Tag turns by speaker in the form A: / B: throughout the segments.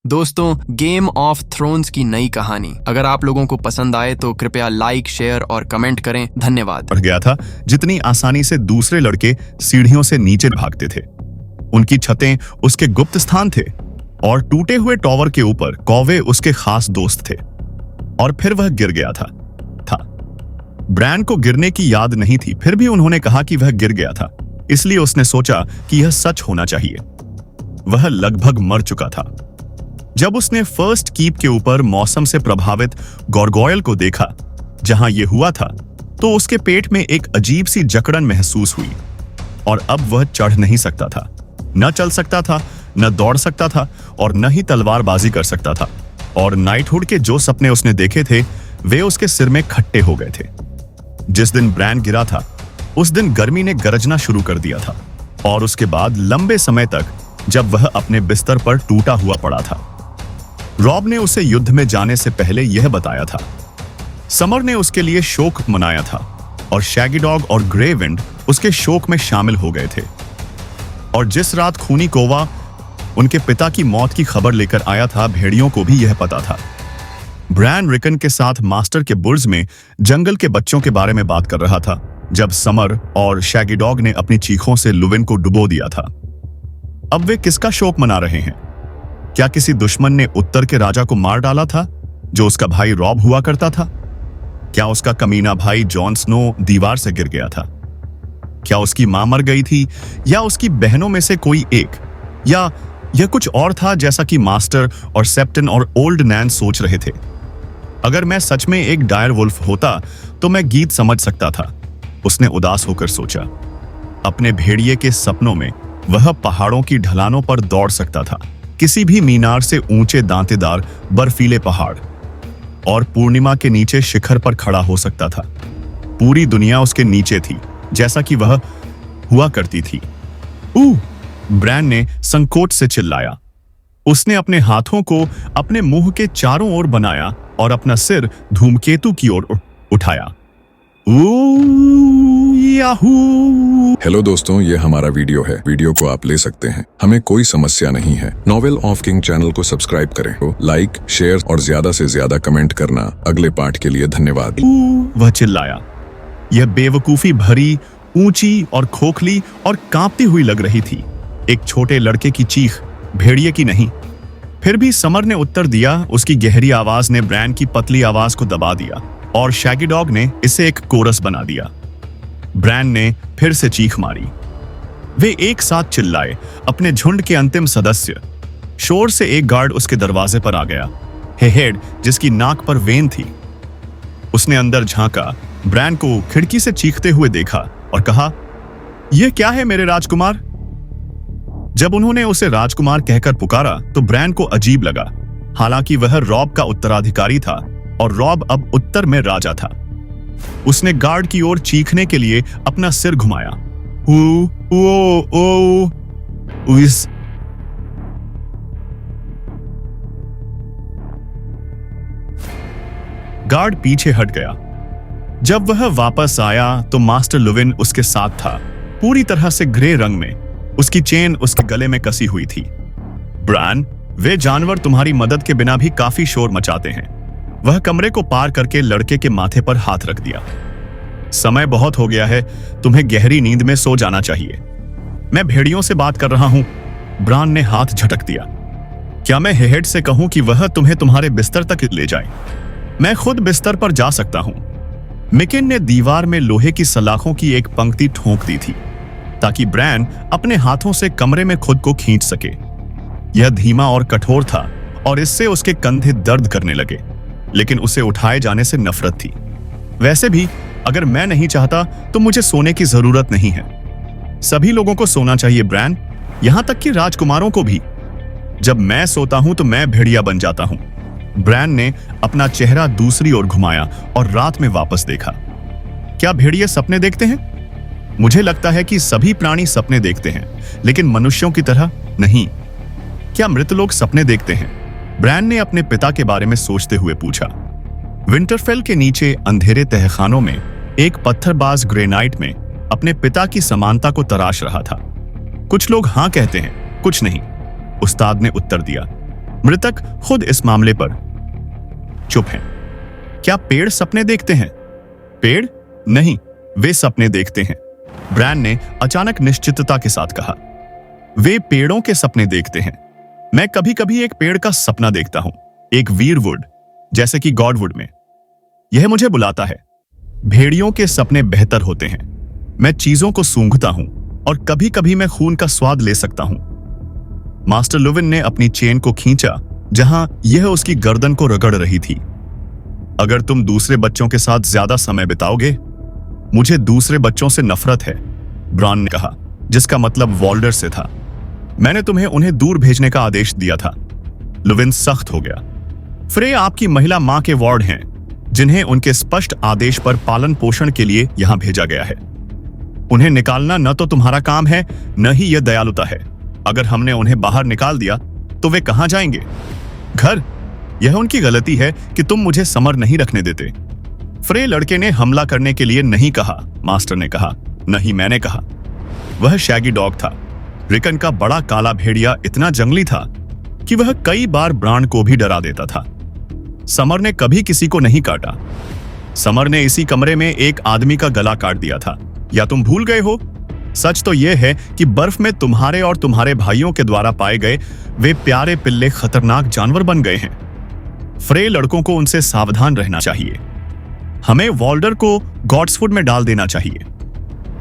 A: दोस्तों, game of thrones की नई कहानी अगर आप लोगों को पसंद आए तो कृपया लाइक, शेयर और कमेंट करें। धन्यवाद।
B: बढ़ गया था जितनी आसानी से दूसरे लड़के सीढ़ियों से नीचे भागते थे। उनकी छतें उसके गुप्त स्थान थे और टूटे हुए टॉवर के ऊपर कौवे उसके खास दोस्त थे। और फिर वह गिर गया था। ब्रैन को गिरने की याद नहीं थी, फिर भी उन्होंने कहा कि वह गिर गया था, इसलिए उसने सोचा कि यह सच होना चाहिए। वह लगभग मर चुका था। जब उसने फर्स्ट कीप के ऊपर मौसम से प्रभावित गॉर्गोयल को देखा जहां यह हुआ था, तो उसके पेट में एक अजीब सी जकड़न महसूस हुई और अब वह चढ़ नहीं सकता था, न चल सकता था, न दौड़ सकता था और न ही तलवारबाजी कर सकता था। और नाइटहुड के जो सपने उसने देखे थे वे उसके सिर में खट्टे हो गए थे। जिस दिन ब्रैन गिरा था उस दिन गर्मी ने गरजना शुरू कर दिया था और उसके बाद लंबे समय तक जब वह अपने बिस्तर पर टूटा हुआ पड़ा था। रॉब ने उसे युद्ध में जाने से पहले यह बताया था। समर ने उसके लिए शोक मनाया था और शैगी डॉग और ग्रे विंड उसके शोक में शामिल हो गए थे। और जिस रात खूनी कोवा उनके पिता की मौत की खबर लेकर आया था, भेड़ियों को भी यह पता था। ब्रैन रिकन के साथ मास्टर के बुर्ज में जंगल के बच्चों के बारे में बात कर रहा था जब समर और शैगी डॉग ने अपनी चीखों से लुविन को डुबो दिया था। अब वे किसका शोक मना रहे हैं? क्या किसी दुश्मन ने उत्तर के राजा को मार डाला था जो उसका भाई रॉब हुआ करता था? क्या उसका कमीना भाई जॉन स्नो दीवार से गिर गया था? क्या उसकी मां मर गई थी या उसकी बहनों में से कोई एक? या यह कुछ और था जैसा कि मास्टर और सेप्टन और ओल्ड नैन सोच रहे थे? अगर मैं सच में एक डायर वुल्फ होता तो मैं गीत समझ सकता था, उसने उदास होकर सोचा। अपने भेड़िए के सपनों में वह पहाड़ों की ढलानों पर दौड़ सकता था, किसी भी मीनार से ऊंचे दांतेदार बर्फीले पहाड़, और पूर्णिमा के नीचे शिखर पर खड़ा हो सकता था। पूरी दुनिया उसके नीचे थी जैसा कि वह हुआ करती थी। ब्रैन ने संकोच से चिल्लाया। उसने अपने हाथों को अपने मुंह के चारों ओर बनाया और अपना सिर धूमकेतु की ओर उठाया।
C: हेलो दोस्तों, ये हमारा वीडियो है। वीडियो को आप ले सकते हैं, हमें कोई समस्या नहीं है। नॉवेल ऑफ किंग चैनल को सब्सक्राइब करें, तो लाइक, शेयर और ज्यादा से ज्यादा कमेंट करना। अगले पार्ट के लिए धन्यवाद।
B: वह चिल्लाया। यह बेवकूफी भरी, ऊंची और खोखली और कांपती हुई लग रही थी। एक छोटे लड़के की चीख, भेड़िए की नहीं। फिर भी समर ने उत्तर दिया। उसकी गहरी आवाज ने ब्रैन की पतली आवाज को दबा दिया और शैगी डॉग ने इसे एक कोरस बना दिया। ब्रैन ने फिर से चीख मारी। वे एक साथ चिल्लाए, अपने झुंड के अंतिम सदस्य। शोर से एक गार्ड उसके दरवाजे पर आ गया, हेड जिसकी नाक पर वेन थी। उसने अंदर झांका, ब्रैन को खिड़की से चीखते हुए देखा और कहा, यह क्या है मेरे राजकुमार? जब उन्होंने उसे राजकुमार कहकर पुकारा तो ब्रैन को अजीब लगा। हालांकि वह रॉब का उत्तराधिकारी था और रॉब अब उत्तर में राजा था। उसने गार्ड की ओर चीखने के लिए अपना सिर घुमाया। गार्ड पीछे हट गया। जब वह वापस आया तो मास्टर लुविन उसके साथ था, पूरी तरह से ग्रे रंग में। उसकी चेन उसके गले में कसी हुई थी। ब्रैन, वे जानवर तुम्हारी मदद के बिना भी काफी शोर मचाते हैं। वह कमरे को पार करके लड़के के माथे पर हाथ रख दिया। समय बहुत हो गया है, तुम्हें गहरी नींद में सो जाना चाहिए। मैं भेड़ियों से बात कर रहा हूं। ब्रैन ने हाथ झटक दिया। क्या मैं हेड से कहूं कि वह तुम्हें तुम्हारे बिस्तर तक ले जाए? मैं खुद बिस्तर पर जा सकता हूं। मिकिन ने दीवार में लोहे की सलाखों की एक पंक्ति ठोंक दी थी ताकि ब्रैन अपने हाथों से कमरे में खुद को खींच सके। यह धीमा और कठोर था और इससे उसके कंधे दर्द करने लगे, लेकिन उसे उठाए जाने से नफरत थी। वैसे भी अगर मैं नहीं चाहता तो मुझे सोने की जरूरत नहीं है। सभी लोगों को सोना चाहिए ब्रैन, यहां तक कि राजकुमारों को भी। जब मैं सोता हूं तो मैं भेड़िया बन जाता हूं। ब्रैन ने अपना चेहरा दूसरी ओर घुमाया और रात में वापस देखा। क्या भेड़िए सपने देखते हैं? मुझे लगता है कि सभी प्राणी सपने देखते हैं, लेकिन मनुष्यों की तरह नहीं। क्या मृत लोग सपने देखते हैं? ब्रैन ने अपने पिता के बारे में सोचते हुए पूछा। विंटरफेल के नीचे अंधेरे तहखानों में एक पत्थरबाज ग्रेनाइट में अपने पिता की समानता को तराश रहा था। कुछ लोग हां कहते हैं, कुछ नहीं, उस्ताद ने उत्तर दिया। मृतक खुद इस मामले पर चुप हैं। क्या पेड़ सपने देखते हैं? पेड़ नहीं, वे सपने देखते हैं, ब्रैन ने अचानक निश्चितता के साथ कहा। वे पेड़ों के सपने देखते हैं। मैं कभी कभी एक पेड़ का सपना देखता हूं, एक वीरवुड, जैसे कि गॉडवुड में। यह मुझे बुलाता है। भेड़ियों के सपने बेहतर होते हैं। मैं चीजों को सूंघता हूं और कभी कभी मैं खून का स्वाद ले सकता हूं। मास्टर लुविन ने अपनी चेन को खींचा जहां यह उसकी गर्दन को रगड़ रही थी। अगर तुम दूसरे बच्चों के साथ ज्यादा समय बिताओगे, मुझे दूसरे बच्चों से नफरत है, ब्रान ने कहा, जिसका मतलब वॉल्डर से था। मैंने तुम्हें उन्हें दूर भेजने का आदेश दिया था। लुविन सख्त हो गया। फ्रे आपकी महिला मां के वार्ड हैं, जिन्हें उनके स्पष्ट आदेश पर पालन पोषण के लिए यहां भेजा गया है। उन्हें निकालना न तो तुम्हारा काम है, न ही यह दयालुता है। अगर हमने उन्हें बाहर निकाल दिया तो वे कहां जाएंगे? घर। यह उनकी गलती है कि तुम मुझे समर नहीं रखने देते। फ्रे लड़के ने हमला करने के लिए नहीं कहा, मास्टर ने कहा। नहीं, मैंने कहा। वह शैगी डॉग था। रिकन का बड़ा काला भेड़िया इतना जंगली था कि वह कई बार ब्रांड को भी डरा देता था। समर ने कभी किसी को नहीं काटा। समर ने इसी कमरे में एक आदमी का गला काट दिया था। या तुम भूल गए हो? सच तो यह है कि बर्फ में तुम्हारे और तुम्हारे भाइयों के द्वारा पाए गए वे प्यारे पिल्ले खतरनाक जानवर बन गए हैं। फ्रे लड़कों को उनसे सावधान रहना चाहिए। हमें वॉल्डर को गॉड्सवुड में डाल देना चाहिए।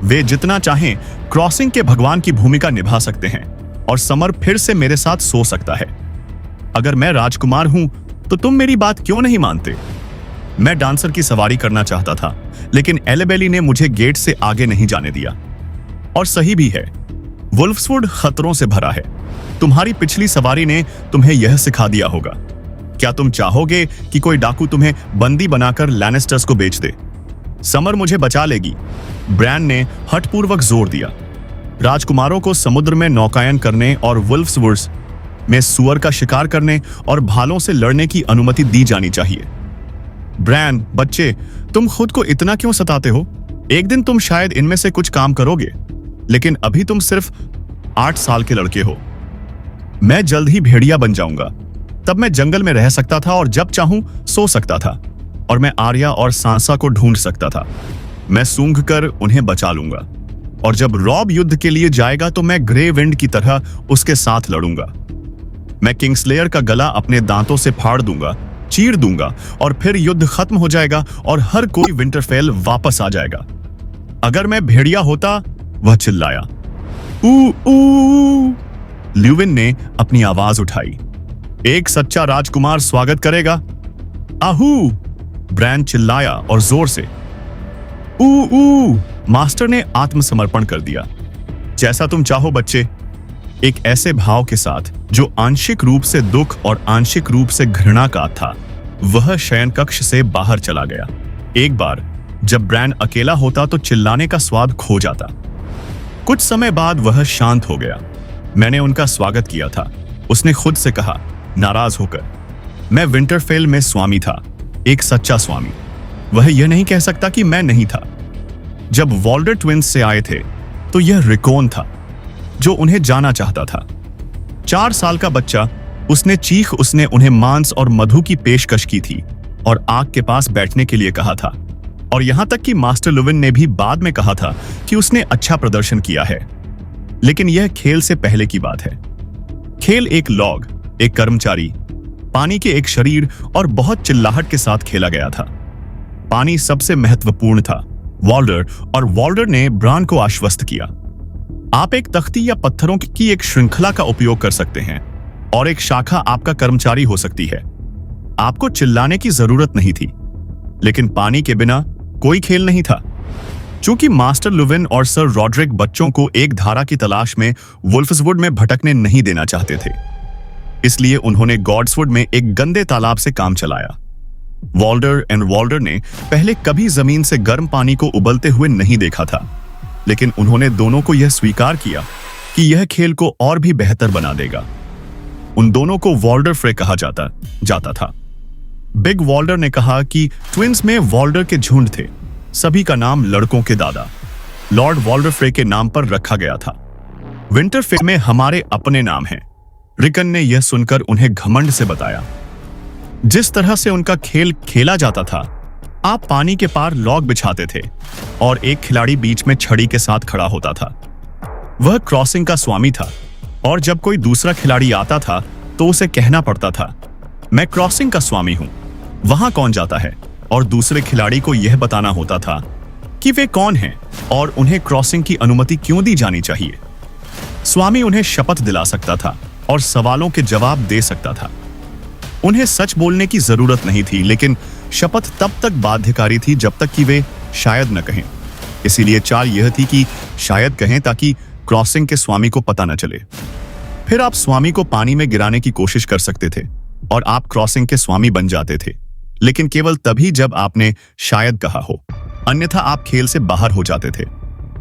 B: वे जितना चाहें क्रॉसिंग के भगवान की भूमिका निभा सकते हैं और समर फिर से मेरे साथ सो सकता है। अगर मैं राजकुमार हूं तो तुम मेरी बात क्यों नहीं मानते? मैं डांसर की सवारी करना चाहता था, लेकिन एलेबेली ने मुझे गेट से आगे नहीं जाने दिया। और सही भी है, वुल्फ्सवुड खतरों से भरा है। तुम्हारी पिछली सवारी ने तुम्हें यह सिखा दिया होगा। क्या तुम चाहोगे कि कोई डाकू तुम्हें बंदी बनाकर लैनिस्टर्स को बेच दे? समर मुझे बचा लेगी, ब्रैन ने हठपूर्वक जोर दिया। राजकुमारों को समुद्र में नौकायन करने और वुल्फ्सवुड्स में सुअर का शिकार करने और भालों से लड़ने की अनुमति दी जानी चाहिए। ब्रैन, बच्चे, तुम खुद को इतना क्यों सताते हो? एक दिन तुम शायद इनमें से कुछ काम करोगे, लेकिन अभी तुम सिर्फ 8 साल के लड़के हो। मैं जल्द ही भेड़िया बन जाऊंगा। तब मैं जंगल में रह सकता था और जब चाहूं सो सकता था, और मैं आर्या और सांसा को ढूंढ सकता था। मैं सूंघ कर उन्हें बचा लूंगा, और जब रॉब युद्ध के लिए जाएगा तो मैं ग्रे विंड की तरह उसके साथ लड़ूंगा। मैं किंग्सलेयर का गला अपने दांतों से फाड़ दूंगा, चीर दूंगा, और फिर युद्ध खत्म हो जाएगा और हर कोई विंटरफेल वापस आ जाएगा। अगर मैं भेड़िया होता, वह चिल्लाया। ऊ ऊ। ल्यूविन ने अपनी आवाज उठाई। एक सच्चा राजकुमार स्वागत करेगा। आहू, ब्रैन चिल्लाया और जोर से। ऊ ऊ। मास्टर ने आत्मसमर्पण कर दिया। जैसा तुम चाहो बच्चे, एक ऐसे भाव के साथ जो आंशिक रूप से दुख और आंशिक रूप से घृणा का था। वह शयन कक्ष से बाहर चला गया। एक बार जब ब्रैन अकेला होता तो चिल्लाने का स्वाद खो जाता। कुछ समय बाद वह शांत हो गया। मैंने उनका स्वागत किया था, उसने खुद से कहा, नाराज होकर। मैं विंटरफेल में स्वामी था, एक सच्चा स्वामी। वह यह नहीं कह सकता कि मैं नहीं था। जब वॉल्डर ट्विंस से आए थे तो यह रिकोन था जो उन्हें जाना चाहता था। 4 साल का बच्चा, उसने उन्हें मांस और मधु की पेशकश की थी और आग के पास बैठने के लिए कहा था। और यहां तक कि मास्टर लुविन ने भी बाद में कहा था कि उसने अच्छा प्रदर्शन किया है। लेकिन यह खेल से पहले की बात है। खेल एक लॉग, एक कर्मचारी, पानी के एक शरीर और बहुत चिल्लाहट के साथ खेला गया था। पानी सबसे महत्वपूर्ण था, वॉल्डर, और वॉल्डर ने ब्रान को आश्वस्त किया। आप एक तख्ती या पत्थरों की एक श्रृंखला का उपयोग कर सकते हैं और एक शाखा आपका कर्मचारी हो सकती है। आपको चिल्लाने की जरूरत नहीं थी, लेकिन पानी के बिना कोई खेल नहीं था। चूंकि मास्टर लुविन और सर रॉड्रिक बच्चों को एक धारा की तलाश में वुल्फ्सवुड में भटकने नहीं देना चाहते थे, इसलिए उन्होंने गॉड्सवुड में एक गंदे तालाब से काम चलाया। वॉल्डर ने पहले कभी जमीन से गर्म पानी को उबलते हुए नहीं देखा था, लेकिन उन्होंने दोनों को यह स्वीकार किया कि यह खेल को और भी बेहतर बना देगा। उन दोनों को वॉल्डर फ्रे कहा जाता था। बिग वॉल्डर ने कहा कि ट्विंस में वॉल्डर के झुंड थे, सभी का नाम लड़कों के दादा लॉर्ड वॉल्डर फ्रे के नाम पर रखा गया था। विंटरफेल में हमारे अपने नाम हैं, रिकन ने यह सुनकर उन्हें घमंड से बताया, जिस तरह से उनका खेल खेला जाता था, आप पानी के पार लॉग बिछाते थे और एक खिलाड़ी बीच में छड़ी के साथ खड़ा होता था। वह क्रॉसिंग का स्वामी था और जब कोई दूसरा खिलाड़ी आता था तो उसे कहना पड़ता था, मैं क्रॉसिंग का स्वामी हूं, वहां कौन जाता है, और दूसरे खिलाड़ी को यह बताना होता था कि वे कौन हैं और उन्हें क्रॉसिंग की अनुमति क्यों दी जानी चाहिए। स्वामी उन्हें शपथ दिला सकता था और सवालों के जवाब दे सकता था। उन्हें सच बोलने की जरूरत नहीं थी, लेकिन शपथ तब तक बाध्यकारी थी जब तक कि वे शायद न कहें। इसीलिए चाल यह थी कि शायद कहें ताकि क्रॉसिंग के स्वामी को पता न चले। फिर आप स्वामी को पानी में गिराने की कोशिश कर सकते थे और आप क्रॉसिंग के स्वामी बन जाते थे, लेकिन केवल तभी जब आपने शायद कहा हो, अन्यथा आप खेल से बाहर हो जाते थे।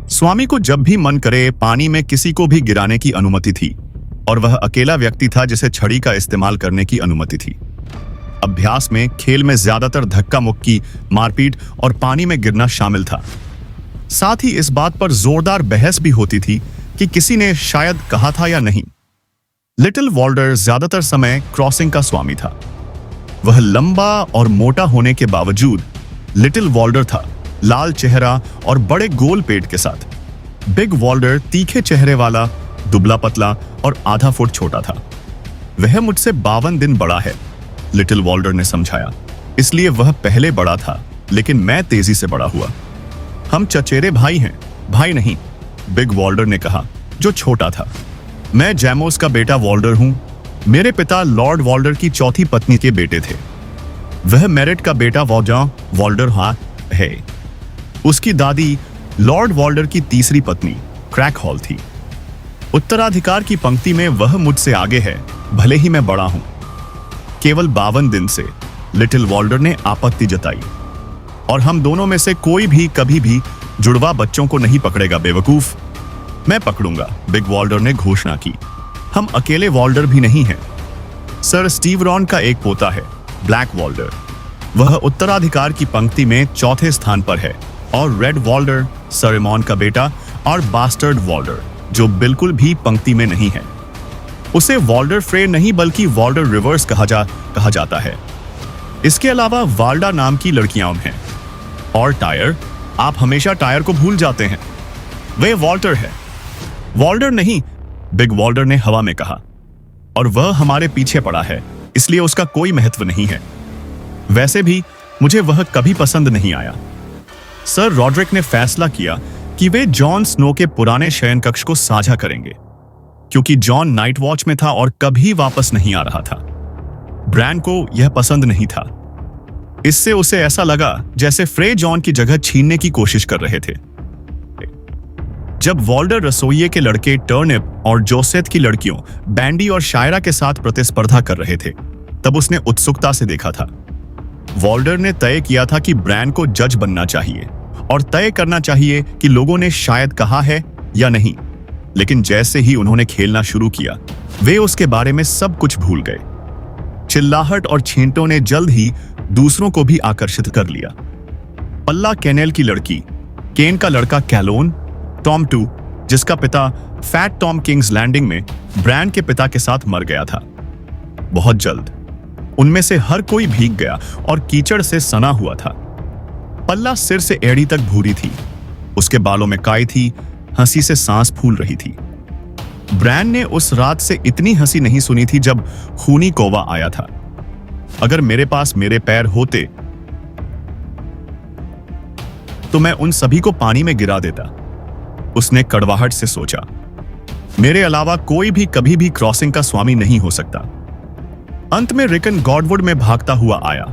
B: स्वामी को जब भी मन करे पानी में किसी को भी गिराने की अनुमति थी और वह अकेला व्यक्ति था जिसे छड़ी का इस्तेमाल करने की अनुमति थी। अभ्यास में खेल में ज्यादातर धक्का मुक्की, मारपीट और पानी में गिरना शामिल था। साथ ही इस बात पर जोरदार बहस भी होती थी कि किसी ने शायद कहा था या नहीं। लिटिल वॉल्डर ज्यादातर समय क्रॉसिंग का स्वामी था। वह लंबा और मोटा होने के बावजूद लिटिल वॉल्डर था, लाल चेहरा और बड़े गोल पेट के साथ। बिग वॉल्डर तीखे चेहरे वाला, दुबला पतला और आधा फुट छोटा था। वह मुझसे 52 दिन बड़ा है, लिटिल वॉल्डर ने समझाया, इसलिए वह पहले बड़ा था, लेकिन मैं तेजी से बड़ा हुआ। हम चचेरे भाई हैं, भाई नहीं, बिग वॉल्डर ने कहा, जो छोटा था। मैं जैमोस का बेटा वॉल्डर हूं। मेरे पिता लॉर्ड वॉल्डर की चौथी पत्नी के बेटे थे। वह मेरिट का बेटा वॉल्डर है। उसकी दादी लॉर्ड वॉल्डर की तीसरी पत्नी क्रैक हॉल थी। उत्तराधिकार की पंक्ति में वह मुझसे आगे है, भले ही मैं बड़ा हूं। केवल 52 दिन से लिटिल वॉल्डर ने आपत्ति जताई। और हम दोनों में से कोई भी कभी भी जुड़वा बच्चों को नहीं पकड़ेगा, बेवकूफ। मैं पकड़ूंगा, बिग वॉल्डर ने घोषणा की। हम अकेले वॉल्डर भी नहीं हैं। सर स्टीव रॉन का एक पोता है, ब्लैक वॉल्डर। वह उत्तराधिकार की पंक्ति में चौथे स्थान पर है, और रेड वॉल्डर, सरेमॉन का बेटा, और बास्टर्ड वॉल्डर, जो बिल्कुल भी पंक्ति में नहीं है। उसे वॉल्डर फ्रे नहीं बल्कि वॉल्डर रिवर्स कहा जाता है। इसके अलावा वाल्डा नाम की लड़कियां हैं। और टायर, आप हमेशा टायर को भूल जाते हैं। वे वॉल्टर है। वॉल्डर नहीं, बिग वॉल्डर ने हवा में कहा, और वह हमारे पीछे पड़ा है, इसलिए उसका कोई महत्व नहीं है। वैसे भी मुझे वह कभी पसंद नहीं आया। सर रॉड्रिक ने फैसला किया कि वे जॉन स्नो के पुराने शयन कक्ष को साझा करेंगे, क्योंकि जॉन नाइट वॉच में था और कभी वापस नहीं आ रहा था। ब्रैन को यह पसंद नहीं था। इससे उसे ऐसा लगा जैसे फ्रे जॉन की जगह छीनने की कोशिश कर रहे थे। जब वॉल्डर रसोइये के लड़के टर्निप और जोसेथ की लड़कियों बैंडी और शायरा के साथ प्रतिस्पर्धा कर रहे थे, तब उसने उत्सुकता से देखा था। वॉल्डर ने तय किया था कि ब्रैन को जज बनना चाहिए और तय करना चाहिए कि लोगों ने शायद कहा है या नहीं। लेकिन जैसे ही उन्होंने खेलना शुरू किया, वे उसके बारे में सब कुछ भूल गए। चिल्लाहट और छींटों ने जल्द ही दूसरों को भी आकर्षित कर लिया। पल्ला केनेल की लड़की, केन का लड़का कैलोन, टॉम 2, जिसका पिता फैट टॉम किंग्स लैंडिंग में ब्रैन के पिता के साथ मर गया था। बहुत जल्द उनमें से हर कोई भीग गया और कीचड़ से सना हुआ था। पल्ला सिर से एड़ी तक भूरी थी, उसके बालों में काई थी, हंसी से सांस फूल रही थी। ब्रैन ने उस रात से इतनी हंसी नहीं सुनी थी जब खूनी कौवा आया था। अगर मेरे पास मेरे पैर होते तो मैं उन सभी को पानी में गिरा देता, उसने कड़वाहट से सोचा। मेरे अलावा कोई भी कभी भी क्रॉसिंग का स्वामी नहीं हो सकता। अंत में रिकन गॉडवुड में भागता हुआ आया।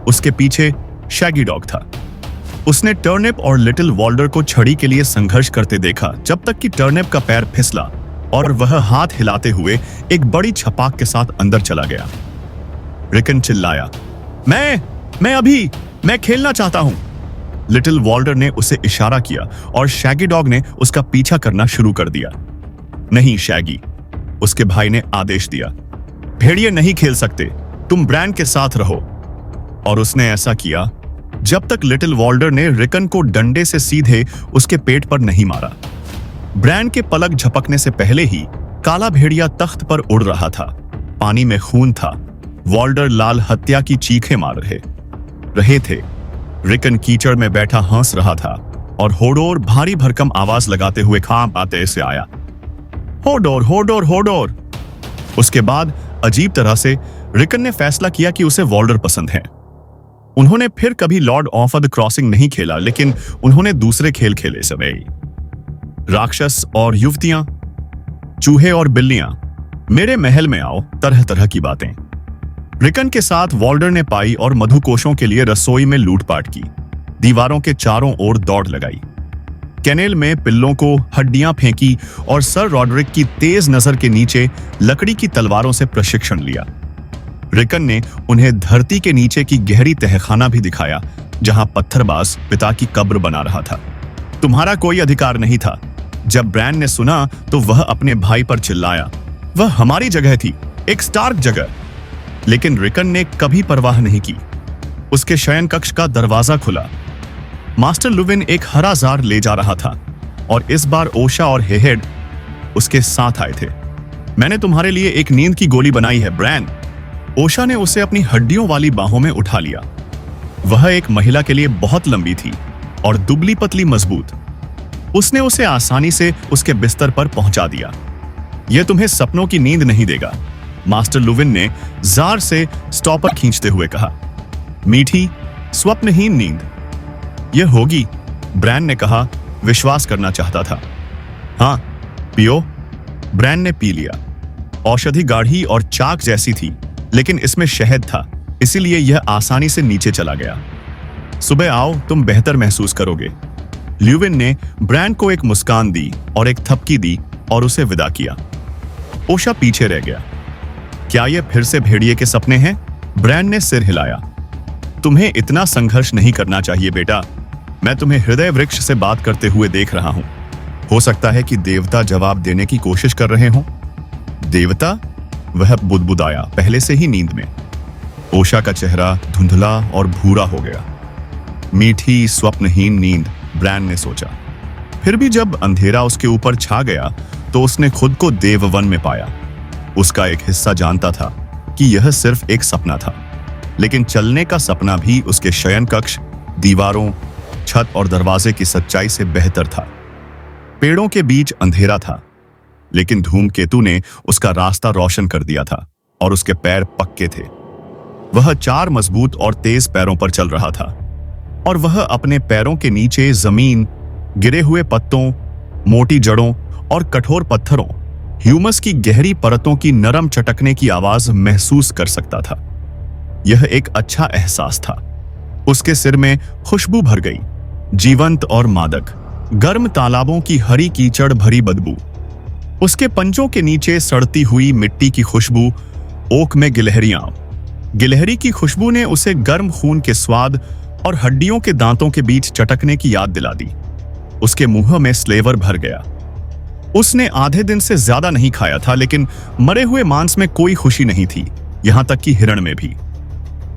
B: उसके पीछे शैगी डॉग था। उसने टर्निप और लिटिल वॉल्डर को छड़ी के लिए संघर्ष करते देखा, जब तक कि टर्निप का पैर फिसला और वह हाथ हिलाते हुए एक बड़ी छपाक के साथ अंदर चला गया। रिकन चिल्लाया, मैं खेलना चाहता हूं। लिटिल वॉल्डर ने उसे इशारा किया और शैगी डॉग ने उसका पीछा करना शुरू कर दिया। नहीं शैगी, उसके भाई ने आदेश दिया, भेड़िए नहीं खेल सकते, तुम ब्रैन के साथ रहो। और उसने ऐसा किया जब तक लिटिल वॉल्डर ने रिकन को डंडे से सीधे उसके पेट पर नहीं मारा। ब्रैन के पलक झपकने से पहले ही काला भेड़िया तख्त पर उड़ रहा था। पानी में खून था। वॉल्डर लाल हत्या की चीखें मार रहे थे। रिकन कीचड़ में बैठा हंस रहा था और होडोर भारी भरकम आवाज लगाते हुए खां आते से आया, होडोर होडोर होडोर। उसके बाद अजीब तरह से रिकन ने फैसला किया कि उसे वॉल्डर पसंद है। उन्होंने फिर कभी लॉर्ड ऑफ द क्रॉसिंग नहीं खेला, लेकिन उन्होंने दूसरे खेल खेले समय राक्षस और युवतियां, चूहे और बिल्लियां, मेरे महल में आओ, तरह तरह की बातें। रिकन के साथ वॉल्डर ने पाई और मधुकोशों के लिए रसोई में लूटपाट की, दीवारों के चारों ओर दौड़ लगाई, कैनेल में पिल्लों को हड्डियां फेंकी और सर रॉड्रिक की तेज नजर के नीचे लकड़ी की तलवारों से प्रशिक्षण लिया। रिकन ने उन्हें धरती के नीचे की गहरी तहखाना भी दिखाया, जहां पत्थरबाज पिता की कब्र बना रहा था। तुम्हारा कोई अधिकार नहीं था। जब ब्रैन ने सुना तो वह अपने भाई पर चिल्लाया, वह हमारी जगह थी, एक स्टार्क जगह। लेकिन रिकन ने कभी परवाह नहीं की। उसके शयन कक्ष का दरवाजा खुला। मास्टर लुविन एक हरा जार ले जा रहा था और इस बार ओशा और हेहेड उसके साथ आए थे। मैंने तुम्हारे लिए एक नींद की गोली बनाई है ब्रैन। ओशा ने उसे अपनी हड्डियों वाली बाहों में उठा लिया। वह एक महिला के लिए बहुत लंबी थी और दुबली पतली मजबूत। उसने उसे आसानी से उसके बिस्तर पर पहुंचा दिया। यह तुम्हें सपनों की नींद नहीं देगा, मास्टर लुविन ने जार से स्टॉपर खींचते हुए कहा। मीठी स्वप्नहीन नींद यह होगी, ब्रैन ने कहा, विश्वास करना चाहता था। हाँ पियो। ब्रैन ने पी लिया। औषधि गाढ़ी और चाक जैसी थी, लेकिन इसमें शहद था, इसीलिए यह आसानी से नीचे चला गया। सुबह आओ, तुम बेहतर महसूस करोगे। ल्यूविन ने ब्रैन को एक मुस्कान दी और एक थपकी दी और उसे विदा किया। ओशा पीछे रह गया। क्या यह फिर से भेड़िए के सपने हैं? ब्रैन ने सिर हिलाया। तुम्हें इतना संघर्ष नहीं करना चाहिए बेटा। मैं तुम्हें हृदय वृक्ष से बात करते हुए देख रहा हूं। हो सकता है कि देवता जवाब देने की कोशिश कर रहे हों। देवता? वह बुदबुदाया, पहले से ही नींद में। ओशा का चेहरा धुंधला और भूरा हो गया। मीठी स्वप्नहीन नींद, ब्रैन ने सोचा। फिर भी जब अंधेरा उसके ऊपर छा गया तो उसने खुद को देववन में पाया। उसका एक हिस्सा जानता था कि यह सिर्फ एक सपना था, लेकिन चलने का सपना भी उसके शयन कक्ष, दीवारों, छत और दरवाजे की सच्चाई से बेहतर था। पेड़ों के बीच अंधेरा था, लेकिन धूमकेतु ने उसका रास्ता रोशन कर दिया था और उसके पैर पक्के थे। वह 4 मजबूत और तेज पैरों पर चल रहा था और वह अपने पैरों के नीचे जमीन, गिरे हुए पत्तों, मोटी जड़ों और कठोर पत्थरों, ह्यूमस की गहरी परतों की नरम चटकने की आवाज महसूस कर सकता था। यह एक अच्छा एहसास था। उसके सिर में खुशबू भर गई, जीवंत और मादक, गर्म तालाबों की हरी कीचड़ भरी बदबू। उसके पंजों के नीचे सड़ती हुई मिट्टी की खुशबू, ओक में गिलहरियां। गिलहरी की खुशबू ने उसे गर्म खून के स्वाद और हड्डियों के दांतों के बीच चटकने की याद दिला दी। उसके मुंह में स्लेवर भर गया। उसने आधे दिन से ज्यादा नहीं खाया था, लेकिन मरे हुए मांस में कोई खुशी नहीं थी, यहां तक कि हिरण में भी।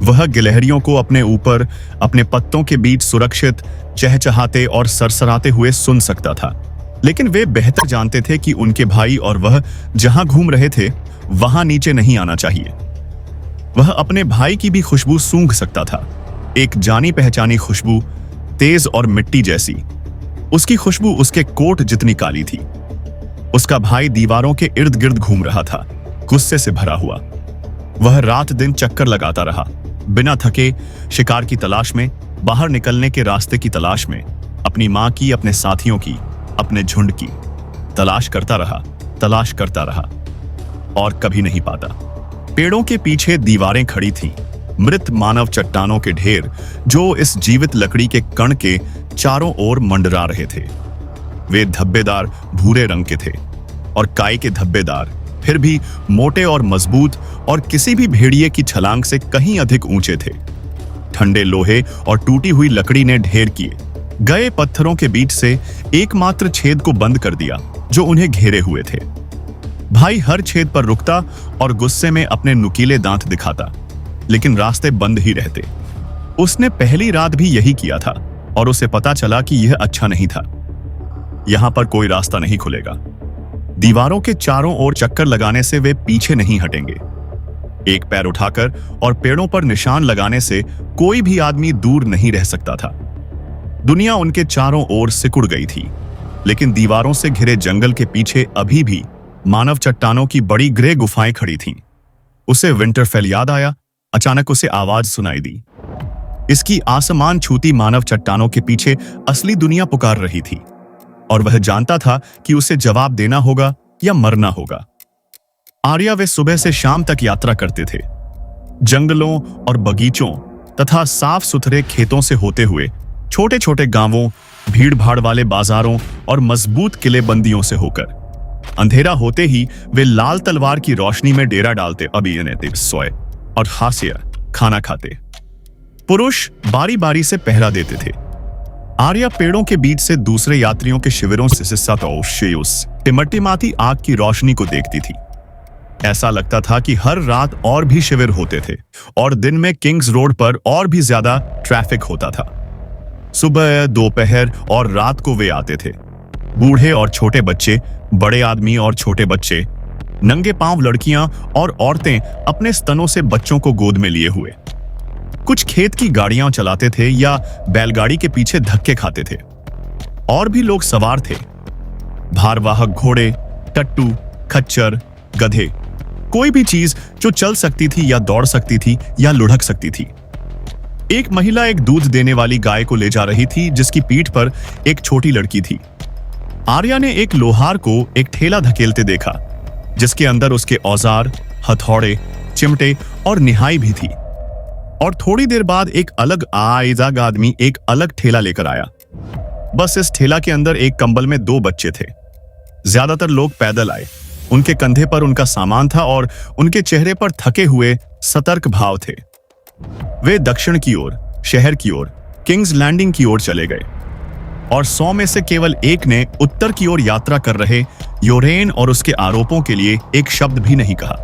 B: वह गिलहरियों को अपने ऊपर, अपने पत्तों के बीच सुरक्षित, चहचहाते और सरसराते हुए सुन सकता था, लेकिन वे बेहतर जानते थे कि उनके भाई और वह जहां घूम रहे थे वहां नीचे नहीं आना चाहिए। वह अपने भाई की भी खुशबू सूंघ सकता था, एक जानी पहचानी खुशबू, तेज और मिट्टी जैसी। उसकी खुशबू उसके कोट जितनी काली थी। उसका भाई दीवारों के इर्द गिर्द घूम रहा था, गुस्से से भरा हुआ। वह रात दिन चक्कर लगाता रहा, बिना थके, शिकार की तलाश में, बाहर निकलने के रास्ते की तलाश में, अपनी मां की, अपने साथियों की, अपने झुंड की। तलाश करता रहा और कभी नहीं पाता। पेड़ों के पीछे दीवारें खड़ी थीं, मृत मानव चट्टानों के ढेर जो इस जीवित लकड़ी के कण के चारों ओर मंडरा रहे थे। वे धब्बेदार भूरे रंग के थे और काय के धब्बेदार, फिर भी मोटे और मजबूत और किसी भी भेड़िए की छलांग से कहीं अधिक ऊंचे थे। ठंडे लोहे और टूटी हुई लकड़ी ने ढेर किए गए पत्थरों के बीच से एकमात्र छेद को बंद कर दिया जो उन्हें घेरे हुए थे। भाई हर छेद पर रुकता और गुस्से में अपने नुकीले दांत दिखाता, लेकिन रास्ते बंद ही रहते। उसने पहली रात भी यही किया था और उसे पता चला कि यह अच्छा नहीं था। यहां पर कोई रास्ता नहीं खुलेगा। दीवारों के चारों ओर चक्कर लगाने से वे पीछे नहीं हटेंगे। एक पैर उठाकर और पेड़ों पर निशान लगाने से कोई भी आदमी दूर नहीं रह सकता था। दुनिया उनके चारों ओर सिकुड़ गई थी, लेकिन दीवारों से घिरे जंगल के पीछे अभी भी मानव चट्टानों की बड़ी ग्रे गुफाएं खड़ी थीं। उसे विंटरफेल याद आया। अचानक उसे आवाज सुनाई दी। इसकी आसमान छूती मानव चट्टानों के पीछे असली दुनिया पुकार रही थी, और वह जानता था कि उसे जवाब देना होगा या मरना होगा। आर्या वे सुबह से शाम तक यात्रा करते थे, जंगलों और बगीचों तथा साफ सुथरे खेतों से होते हुए, छोटे छोटे गांवों, भीड़ भाड़ वाले बाजारों और मजबूत किलेबंदियों से होकर। अंधेरा होते ही वे लाल तलवार की रोशनी में डेरा डालते, अभिनेते सोए और हास्य खाना खाते। पुरुष बारी बारी से पहरा देते थे। आर्या पेड़ों के बीच से दूसरे यात्रियों के शिविरों से टिमटिमाती आग की रोशनी को देखती थी। ऐसा लगता था कि हर रात और भी शिविर होते थे और दिन में किंग्स रोड पर और भी ज्यादा ट्रैफिक होता था। सुबह, दोपहर और रात को वे आते थे। बूढ़े और छोटे बच्चे, बड़े आदमी और छोटे बच्चे, नंगे पांव लड़कियां और औरतें अपने स्तनों से बच्चों को गोद में लिए हुए। कुछ खेत की गाड़ियां चलाते थे या बैलगाड़ी के पीछे धक्के खाते थे। और भी लोग सवार थे, भारवाहक घोड़े, टट्टू, खच्चर, गधे, कोई भी चीज जो चल सकती थी या दौड़ सकती थी या लुढ़क सकती थी। एक महिला एक दूध देने वाली गाय को ले जा रही थी, जिसकी पीठ पर एक छोटी लड़की थी। आर्या ने एक लोहार को एक ठेला धकेलते देखा, जिसके अंदर उसके औजार, हथौड़े, चिमटे और निहाई भी थी। और थोड़ी देर बाद एक अलग आइजाग आदमी एक अलग ठेला लेकर आया। बस इस ठेला के अंदर एक कंबल में 2 बच्चे थे। ज्यादातर लोग पैदल आए। उनके कंधे पर उनका सामान था और उनके चेहरे पर थके हुए सतर्क भाव थे। वे दक्षिण की ओर, शहर की ओर, किंग्स लैंडिंग की ओर चले गए, और 100 में से केवल एक ने उत्तर की ओर यात्रा कर रहे योरेन और उसके आरोपों के लिए एक शब्द भी नहीं कहा।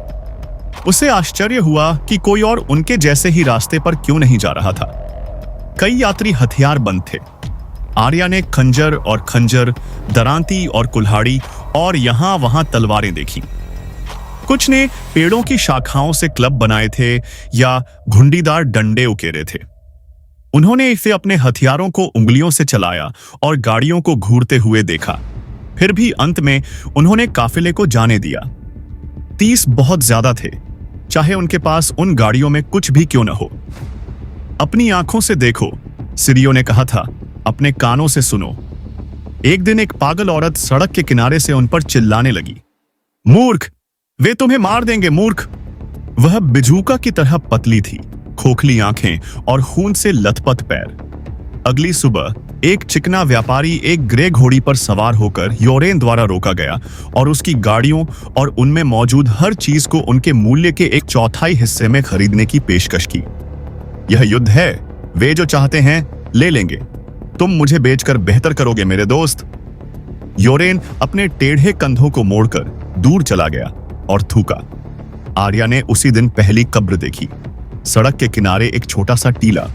B: उसे आश्चर्य हुआ कि कोई और उनके जैसे ही रास्ते पर क्यों नहीं जा रहा था। कई यात्री हथियार बंद थे। आर्या ने खंजर, दरांती और कुल्हाड़ी और यहां वहां तलवारें देखी। कुछ ने पेड़ों की शाखाओं से क्लब बनाए थे या घुंडीदार डंडे उकेरे थे। उन्होंने इसे अपने हथियारों को उंगलियों से चलाया और गाड़ियों को घूरते हुए देखा। फिर भी अंत में उन्होंने काफिले को जाने दिया। 30 बहुत ज्यादा थे, चाहे उनके पास उन गाड़ियों में कुछ भी क्यों न हो। अपनी आंखों से देखो, सिरियो ने कहा था, अपने कानों से सुनो। एक दिन एक पागल औरत सड़क के किनारे से उन पर चिल्लाने लगी, मूर्ख, वे तुम्हें मार देंगे, मूर्ख। वह बिजूका की तरह पतली थी, खोखली आंखें और खून से लथपथ पैर। अगली सुबह एक चिकना व्यापारी एक ग्रे घोड़ी पर सवार होकर योरेन द्वारा रोका गया और उसकी गाड़ियों और उनमें मौजूद हर चीज को उनके मूल्य के 1/4 हिस्से में खरीदने की पेशकश की। यह युद्ध है, वे जो चाहते हैं ले लेंगे। तुम मुझे बेचकर बेहतर करोगे मेरे दोस्त। योरेन अपने टेढ़े कंधों को मोड़कर दूर चला गया और थूका। आर्या ने उसी दिन पहली कब्र देखी। सड़क के किनारे एक छोटा सा टीला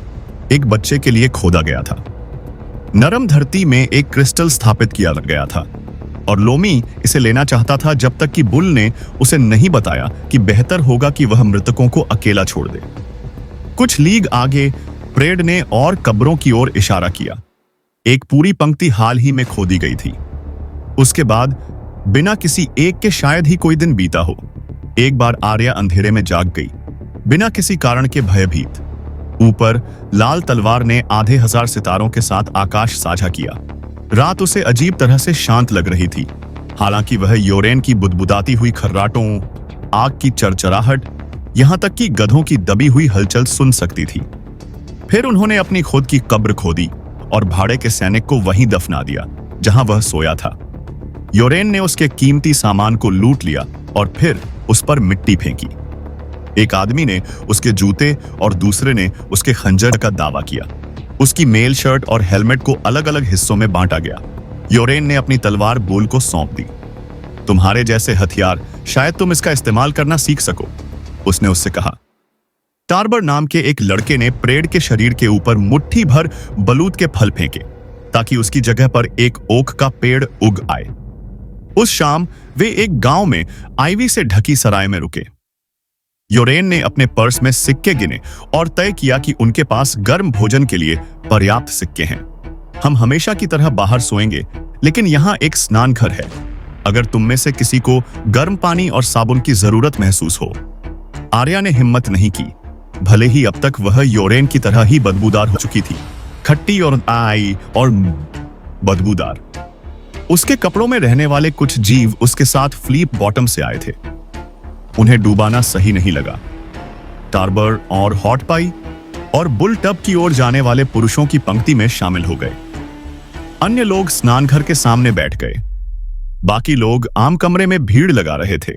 B: एक बच्चे के लिए खोदा गया था। नरम धरती में एक क्रिस्टल स्थापित किया गया था और लोमी इसे लेना चाहता था जब तक कि बुल ने उसे नहीं बताया कि बेहतर होगा कि वह मृतकों को अकेला छोड़ दे। कुछ लीग आगे प्रेड ने और कब्रों की ओर इशारा किया। एक पूरी पंक्ति हाल ही में खोदी गई थी। उसके बाद बिना किसी एक के शायद ही कोई दिन बीता हो, एक बार आर्या अंधेरे में जाग गई, बिना किसी कारण के भयभीत। ऊपर लाल तलवार ने आधे हजार सितारों के साथ आकाश साझा किया। रात उसे अजीब तरह से शांत लग रही थी, हालांकि वह योरेन की बुदबुदाती हुई खर्राटों, आग की चरचराहट, यहां तक कि गधों की दबी हुई हलचल सुन सकती थी। फिर उन्होंने अपनी खुद की कब्र खोदी और भाड़े के सैनिक को वहीं दफना दिया जहां वह सोया था। योरेन ने उसके कीमती सामान को लूट लिया और फिर उस पर मिट्टी फेंकी। एक आदमी ने उसके जूते और दूसरे ने उसके खंजर का दावा किया। उसकी मेल शर्ट और हेलमेट को अलग अलग हिस्सों में बांटा गया। योरेन ने अपनी तलवार बुल को सौंप दी। तुम्हारे जैसे हथियार, शायद तुम इसका इस्तेमाल करना सीख सको, उसने उससे कहा। टार्बर नाम के एक लड़के ने प्रेड के शरीर के ऊपर मुट्ठी भर बलूत के फल फेंके ताकि उसकी जगह पर एक ओक का पेड़ उग आए। उस शाम वे एक गांव में आईवी से ढकी सराय में रुके। योरेन ने अपने पर्स में सिक्के गिने और तय किया कि उनके पास गर्म भोजन के लिए पर्याप्त सिक्के हैं। हम हमेशा की तरह बाहर सोएंगे, लेकिन यहाँ एक स्नान घर है अगर तुम में से किसी को गर्म पानी और साबुन की जरूरत महसूस हो। आर्या ने हिम्मत नहीं की, भले ही अब तक वह योरेन की तरह ही बदबूदार हो चुकी थी, खट्टी और बदबूदार। उसके कपड़ों में रहने वाले कुछ जीव उसके साथ फ्लीप बॉटम से आए थे। उन्हें डूबाना सही नहीं लगा। टार्बर और हॉट पाई और बुल टब की ओर जाने वाले पुरुषों की पंक्ति में शामिल हो गए। अन्य लोग स्नान घर के सामने बैठ गए। बाकी लोग आम कमरे में भीड़ लगा रहे थे।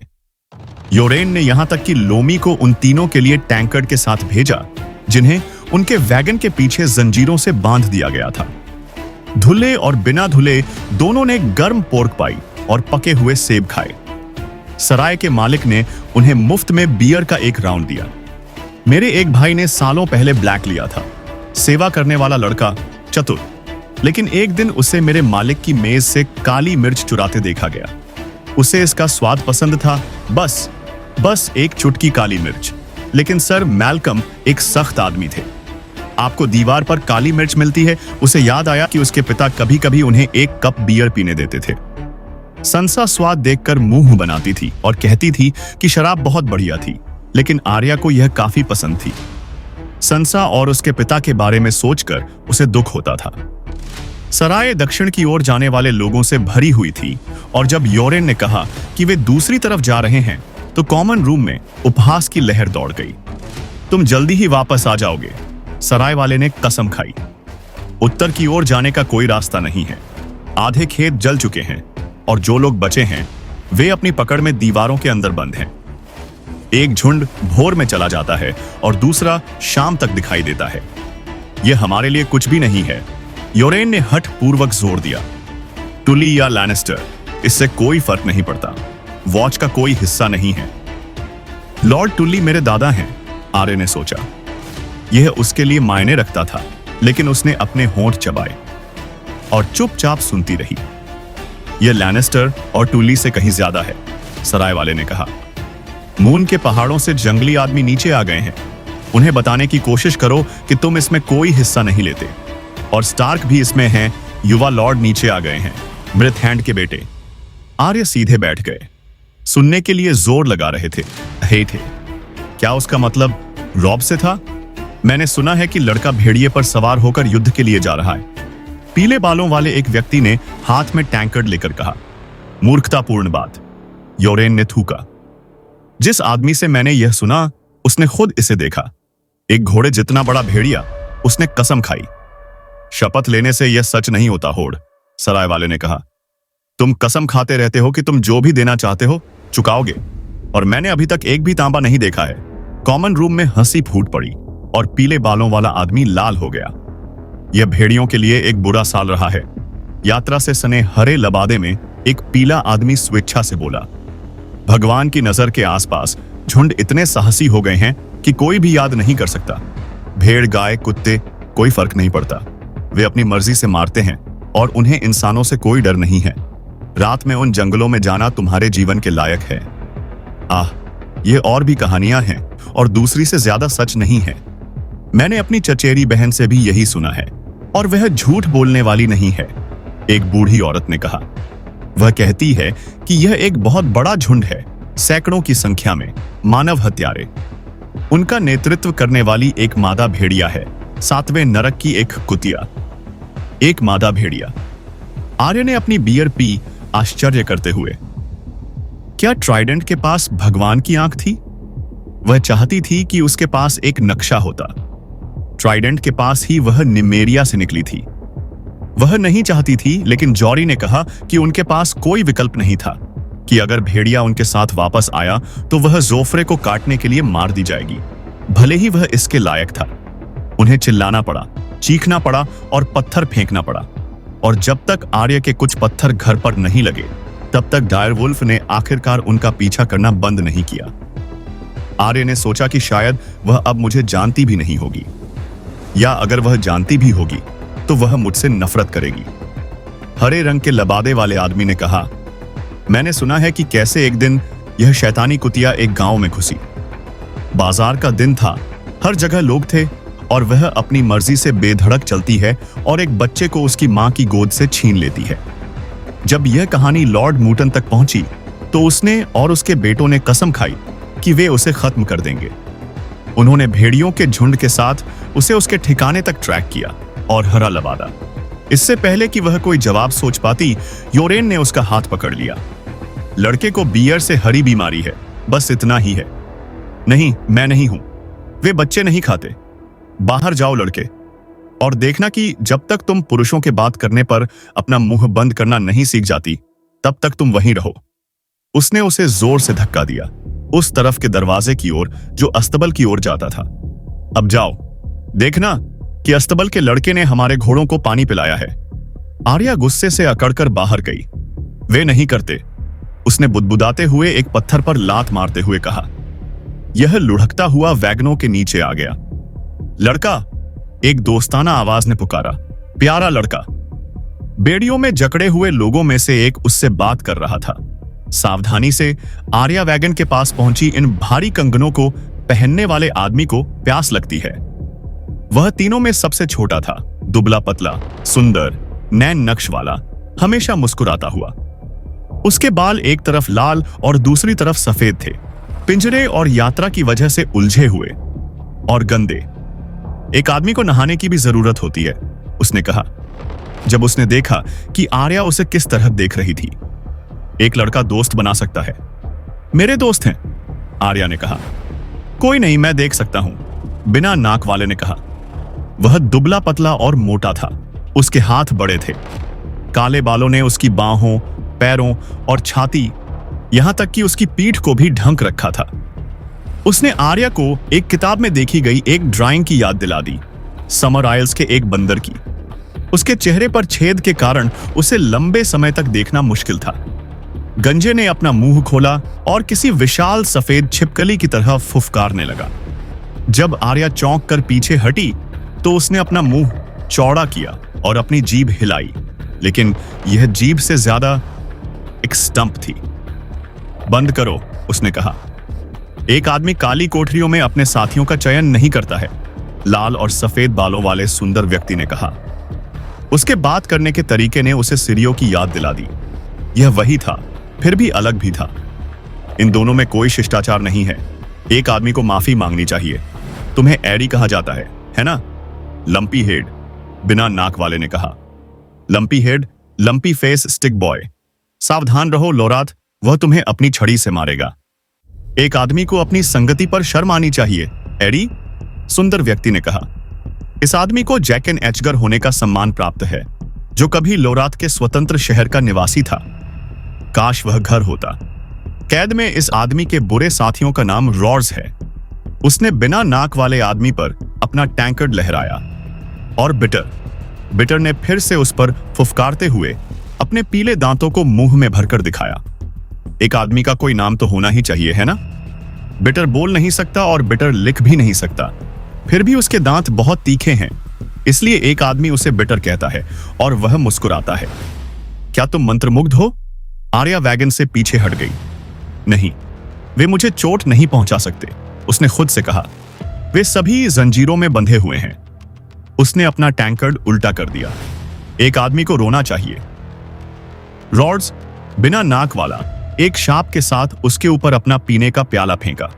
B: योरेन ने यहां तक कि लोमी को उन तीनों के लिए टैंकर्ड के साथ भेजा, जिन्हें उनके वैगन के पीछे जंजीरों से बांध दिया गया था। धुले और बिना धुले दोनों ने गर्म पोर्क पाई और पके हुए सेब खाए। सराय के मालिक ने उन्हें मुफ्त में बियर का एक राउंड दिया। मेरे एक भाई ने सालों पहले ब्लैक लिया था, सेवा करने वाला लड़का, चतुर, लेकिन एक दिन उसे मेरे मालिक की मेज से काली मिर्च चुराते देखा गया। उसे इसका स्वाद पसंद था, बस एक चुटकी काली मिर्च। लेकिन सर मैल्कम एक सख्त आदमी थे। आपको दीवार पर काली मिर्च मिलती है। उसे याद आया कि उसके पिता कभी कभी उन्हें एक कप बियर पीने देते थे। संसा स्वाद देखकर मुंह बनाती थी और कहती थी कि शराब बहुत बढ़िया थी, लेकिन आर्या को यह काफी पसंद थी। संसा और उसके पिता के बारे में सोचकर उसे दुख होता था। सराय दक्षिण की ओर जाने वाले लोगों से भरी हुई थी और जब योरेन ने कहा कि वे दूसरी तरफ जा रहे हैं तो कॉमन रूम में उपहास की लहर दौड़ गई। तुम जल्दी ही वापस आ जाओगे, सराय वाले ने कसम खाई। उत्तर की ओर जाने का कोई रास्ता नहीं है। आधे खेत जल चुके हैं और जो लोग बचे हैं वे अपनी पकड़ में दीवारों के अंदर बंद हैं। एक झुंड भोर में चला जाता है और दूसरा शाम तक दिखाई देता है। यह हमारे लिए कुछ भी नहीं है, योरेन ने हठ पूर्वक जोर दिया। टुली या लैनिस्टर, इससे कोई फर्क नहीं पड़ता। वॉच का कोई हिस्सा नहीं है। लॉर्ड टुली मेरे दादा हैं, आर्य ने सोचा। यह उसके लिए मायने रखता था, लेकिन उसने अपने होंठ चबाए और चुपचाप सुनती रही। यह लैनिस्टर और टुली से कहीं ज्यादा है, सराय वाले ने कहा। मून के पहाड़ों से जंगली आदमी नीचे आ गए हैं। उन्हें बताने की कोशिश करो कि तुम इसमें कोई हिस्सा नहीं लेते। और स्टार्क भी इसमें हैं। युवा लॉर्ड नीचे आ गए हैं, मृत हैंड के बेटे। आर्य सीधे बैठ गए, सुनने के लिए जोर लगा रहे थे। क्या उसका मतलब रॉब से था? मैंने सुना है कि लड़का भेड़िए पर सवार होकर युद्ध के लिए जा रहा है, पीले बालों वाले एक व्यक्ति ने हाथ में टैंकर्ड लेकर कहा। मूर्खतापूर्ण बात, योरेन ने थूका। जिस आदमी से मैंने यह सुना उसने खुद इसे देखा। एक घोड़े जितना बड़ा भेड़िया, उसने कसम खाई। शपथ लेने से यह सच नहीं होता होड़, सराय वाले ने कहा। तुम कसम खाते रहते हो कि तुम जो भी देना चाहते हो चुकाओगे, और मैंने अभी तक एक भी तांबा नहीं देखा है। कॉमन रूम में हंसी फूट पड़ी और पीले बालों वाला आदमी लाल हो गया। यह भेड़ियों के लिए एक बुरा साल रहा है। यात्रा से सने हरे लबादे में एक पीला आदमी स्वेच्छा से बोला। भगवान की नजर के आसपास झुंड इतने साहसी हो गए हैं कि कोई भी याद नहीं कर सकता। भेड़, गाय, कुत्ते, कोई फर्क नहीं पड़ता। वे अपनी मर्जी से मारते हैं और उन्हें इंसानों से कोई डर नहीं है। रात में उन जंगलों में जाना तुम्हारे जीवन के लायक है। ये और भी कहानियां हैं और दूसरी से ज्यादा सच नहीं है। मैंने अपनी चचेरी बहन से भी यही सुना है और वह झूठ बोलने वाली नहीं है, एक बूढ़ी औरत ने कहा। वह कहती है कि यह एक बहुत बड़ा झुंड है, सैकड़ों की संख्या में मानव हत्यारे। उनका नेतृत्व करने वाली एक मादा भेड़िया है, 7वें नरक की एक कुतिया। एक मादा भेड़िया। आर्य ने अपनी बियर पी, आश्चर्य करते हुए। क्या ट्राइडेंट के पास भगवान की आंख थी? वह चाहती थी कि उसके पास एक नक्शा होता। ट्राइडेंट के पास ही वह निमेरिया से निकली थी। वह नहीं चाहती थी, लेकिन जॉरी ने कहा कि उनके पास कोई विकल्प नहीं था, कि अगर भेड़िया उनके साथ वापस आया तो वह जोफ्रे को काटने के लिए मार दी जाएगी, भले ही वह इसके लायक था। उन्हें चिल्लाना पड़ा, चीखना पड़ा और पत्थर फेंकना पड़ा, और जब तक आर्य के कुछ पत्थर घर पर नहीं लगे तब तक डायरवुल्फ ने आखिरकार उनका पीछा करना बंद नहीं किया। आर्य ने सोचा कि शायद वह अब मुझे जानती भी नहीं होगी, या अगर वह जानती भी होगी तो वह मुझसे नफरत करेगी। हरे रंग के लबादे वाले आदमी ने कहा, मैंने सुना है कि कैसे एक दिन यह शैतानी कुतिया एक गांव में घुसी। बाजार का दिन था, हर जगह लोग थे और वह अपनी मर्जी से बेधड़क चलती है और एक बच्चे को उसकी मां की गोद से छीन लेती है। जब यह कहानी लॉर्ड मूटन तक पहुंची तो उसने और उसके बेटों ने कसम खाई कि वे उसे खत्म कर देंगे। उन्होंने भेड़ियों के झुंड के साथ उसे उसके ठिकाने तक ट्रैक किया और हरा लबादा। इससे पहले कि वह कोई जवाब सोच पाती, योरेन ने उसका हाथ पकड़ लिया। लड़के को बियर से हरी बीमारी है, बस इतना ही है। नहीं, मैं नहीं हूं, वे बच्चे नहीं खाते। बाहर जाओ लड़के, और देखना कि जब तक तुम पुरुषों के बात करने पर अपना मुंह बंद करना नहीं सीख जाती, तब तक तुम वहीं रहो। उसने उसे जोर से धक्का दिया, उस तरफ के दरवाजे की ओर जो अस्तबल की ओर जाता था। अब जाओ, देखना कि अस्तबल के लड़के ने हमारे घोड़ों को पानी पिलाया है। आर्या गुस्से से अकड़कर बाहर गई। वे नहीं करते, उसने बुदबुदाते हुए एक पत्थर पर लात मारते हुए कहा। यह लुढ़कता हुआ वैगनों के नीचे आ गया। लड़का, एक दोस्ताना आवाज ने पुकारा। प्यारा लड़का। बेड़ियों में जकड़े हुए लोगों में से एक उससे बात कर रहा था। सावधानी से आर्या वैगन के पास पहुंची इन भारी कंगनों को पहनने वाले आदमी को प्यास लगती है। वह तीनों में सबसे छोटा था, दुबला पतला, सुंदर, नैन नक्श वाला, हमेशा मुस्कुराता हुआ। उसके बाल एक तरफ लाल और दूसरी तरफ सफेद थे, पिंजरे और यात्रा की वजह से उलझे हुए और गंदे। एक आदमी को नहाने की भी जरूरत होती है, उसने कहा, जब उसने देखा कि आर्या उसे किस तरह देख रही थी। एक लड़का दोस्त बना सकता है। मेरे दोस्त हैं, आर्या ने कहा। कोई नहीं, मैं देख सकता हूं, बिना नाक वाले ने कहा। वह दुबला पतला और मोटा था, उसके हाथ बड़े थे। काले बालों ने उसकी बाहों, पैरों और छाती, यहां तक कि उसकी पीठ को भी ढंक रखा था। उसने आर्या को एक किताब में देखी गई एक ड्राइंग की याद दिला दी, समर आइल्स के एक बंदर की। उसके चेहरे पर छेद के कारण उसे लंबे समय तक देखना मुश्किल था। गंजे ने अपना मुंह खोला और किसी विशाल सफेद छिपकली की तरह फुफकारने लगा। जब आर्या चौंक कर पीछे हटी तो उसने अपना मुंह चौड़ा किया और अपनी जीभ हिलाई, लेकिन यह जीभ से ज्यादा एक स्टंप थी। बंद करो, उसने कहा। एक आदमी काली कोठरियों में अपने साथियों का चयन नहीं करता है, लाल और सफेद बालों वाले सुंदर व्यक्ति ने कहा। उसके बात करने के तरीके ने उसे सिरियो की याद दिला दी। यह वही था, फिर भी अलग भी था। इन दोनों में कोई शिष्टाचार नहीं है। एक आदमी को माफी मांगनी चाहिए। तुम्हें एडी कहा जाता है ना? लंपी हेड, बिना नाक वाले ने कहा। Lumpy head, lumpy face stick boy. सावधान रहो लोराथ, वह तुम्हें अपनी छड़ी से मारेगा। एक आदमी को अपनी संगति पर शर्म आनी चाहिए, एडी, सुंदर व्यक्ति ने कहा। इस आदमी को जैकन एचगर होने का सम्मान प्राप्त है, जो कभी लोराथ के स्वतंत्र शहर का निवासी था। काश वह घर होता। कैद में इस आदमी के बुरे साथियों का नाम रॉर्स है। उसने बिना नाक वाले आदमी पर अपना टैंकर्ड लहराया और बिटर ने फिर से उस पर फुफकारते हुए अपने पीले दांतों को मुंह में भरकर दिखाया। एक आदमी का कोई नाम तो होना ही चाहिए, है ना? बिटर बोल नहीं सकता और बिटर लिख भी नहीं सकता, फिर भी उसके दांत बहुत तीखे हैं, इसलिए एक आदमी उसे बिटर कहता है और वह मुस्कुराता है। क्या तुम मंत्रमुग्ध हो? आर्या वैगन से पीछे हट गई। नहीं, वे मुझे चोट नहीं पहुंचा सकते, उसने खुद से कहा। वे सभी जंजीरों में बंधे हुए हैं। उसने अपना टैंकर्ड उल्टा कर दिया। एक आदमी को रोना चाहिए। रॉड्स, बिना नाक वाला, एक शाप के साथ उसके ऊपर अपना पीने का प्याला फेंका।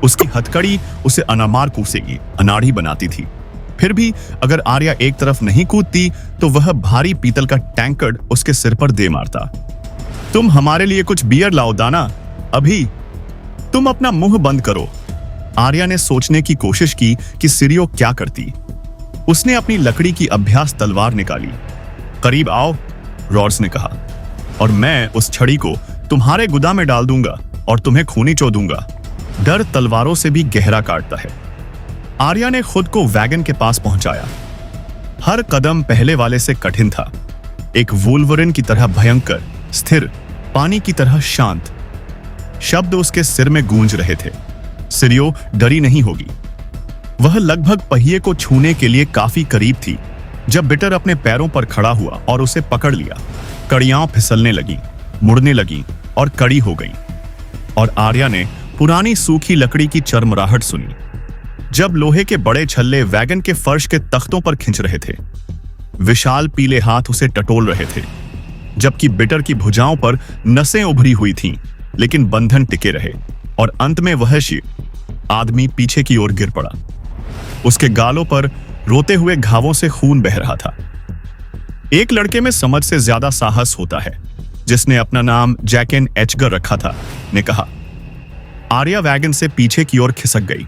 B: उसकी हथकड़ी उसे अनामार कूसेगी, अनाड़ी बनाती थी। फिर भी अगर आर्या एक तरफ नहीं कूदती तो वह भारी पीतल का टैंकर्ड उसके सिर पर दे मारता। तुम हमारे लिए कुछ बियर लाओ दाना, अभी। तुम अपना मुंह बंद करो। आर्या ने सोचने की कोशिश की कि सिरियो क्या करती। उसने अपनी लकड़ी की अभ्यास तलवार निकाली। करीब आओ, रॉड्स ने कहा, और मैं उस छड़ी को तुम्हारे गुदा में डाल दूंगा और तुम्हें खूनी चो दूंगा। डर तलवारों से भी गहरा काटता है। आर्या ने खुद को वैगन के पास पहुंचाया। हर कदम पहले वाले से कठिन था। एक वुल्वरिन की तरह भयंकर, स्थिर, पानी की तरह शांत। शब्द उसके सिर में गूंज रहे थे। सिरियो डरी नहीं होगी। वह लगभग पहिए को छूने के लिए काफी करीब थी जब बिटर अपने पैरों पर खड़ा हुआ और उसे पकड़ लिया। कड़ियां फिसलने लगी। मुड़ने लगी और कड़ी हो गई, और आर्या ने पुरानी सूखी लकड़ी की चरमराहट सुनी जब लोहे के बड़े छल्ले वैगन के फर्श के तख्तों पर खिंच रहे थे। विशाल पीले हाथ उसे टटोल रहे थे, जबकि बिटर की भुजाओं पर नसें उभरी हुई थीं, लेकिन बंधन टिके रहे, और अंत में वह आदमी पीछे की ओर गिर पड़ा। उसके गालों पर रोते हुए घावों से खून बह रहा था। एक लड़के में समझ से ज्यादा साहस होता है, जिसने अपना नाम जैकेन एचगर रखा था, ने कहा। आर्या वैगन से पीछे की ओर खिसक गई।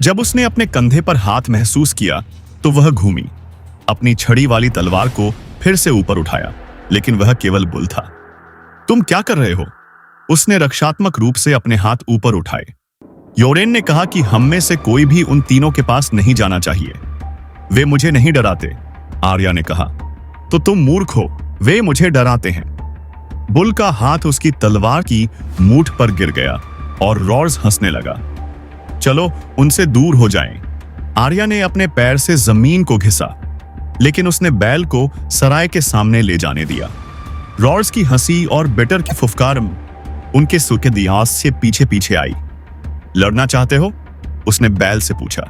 B: जब उसने अपने कंधे पर हाथ महसूस किया तो वह घूमी, अपनी छड़ी वाली तलवार को फिर से ऊपर उठाया, लेकिन वह केवल बुल था। तुम क्या कर रहे हो? उसने रक्षात्मक रूप से अपने हाथ ऊपर उठाए। योरेन ने कहा कि हम में से कोई भी उन तीनों के पास नहीं जाना चाहिए। वे मुझे नहीं डराते, आर्या ने कहा। तो तुम मूर्ख हो, वे मुझे डराते हैं। बुल का हाथ उसकी तलवार की मूठ पर गिर गया और रॉर्स हंसने लगा। चलो उनसे दूर हो जाएं। आर्या ने अपने पैर से जमीन को घिसा, लेकिन उसने बैल को सराय के सामने ले जाने दिया। रॉर्स की हंसी और बिटर की फुफकार उनके सुखे दियास से पीछे पीछे आई। लड़ना चाहते हो? उसने बैल से पूछा।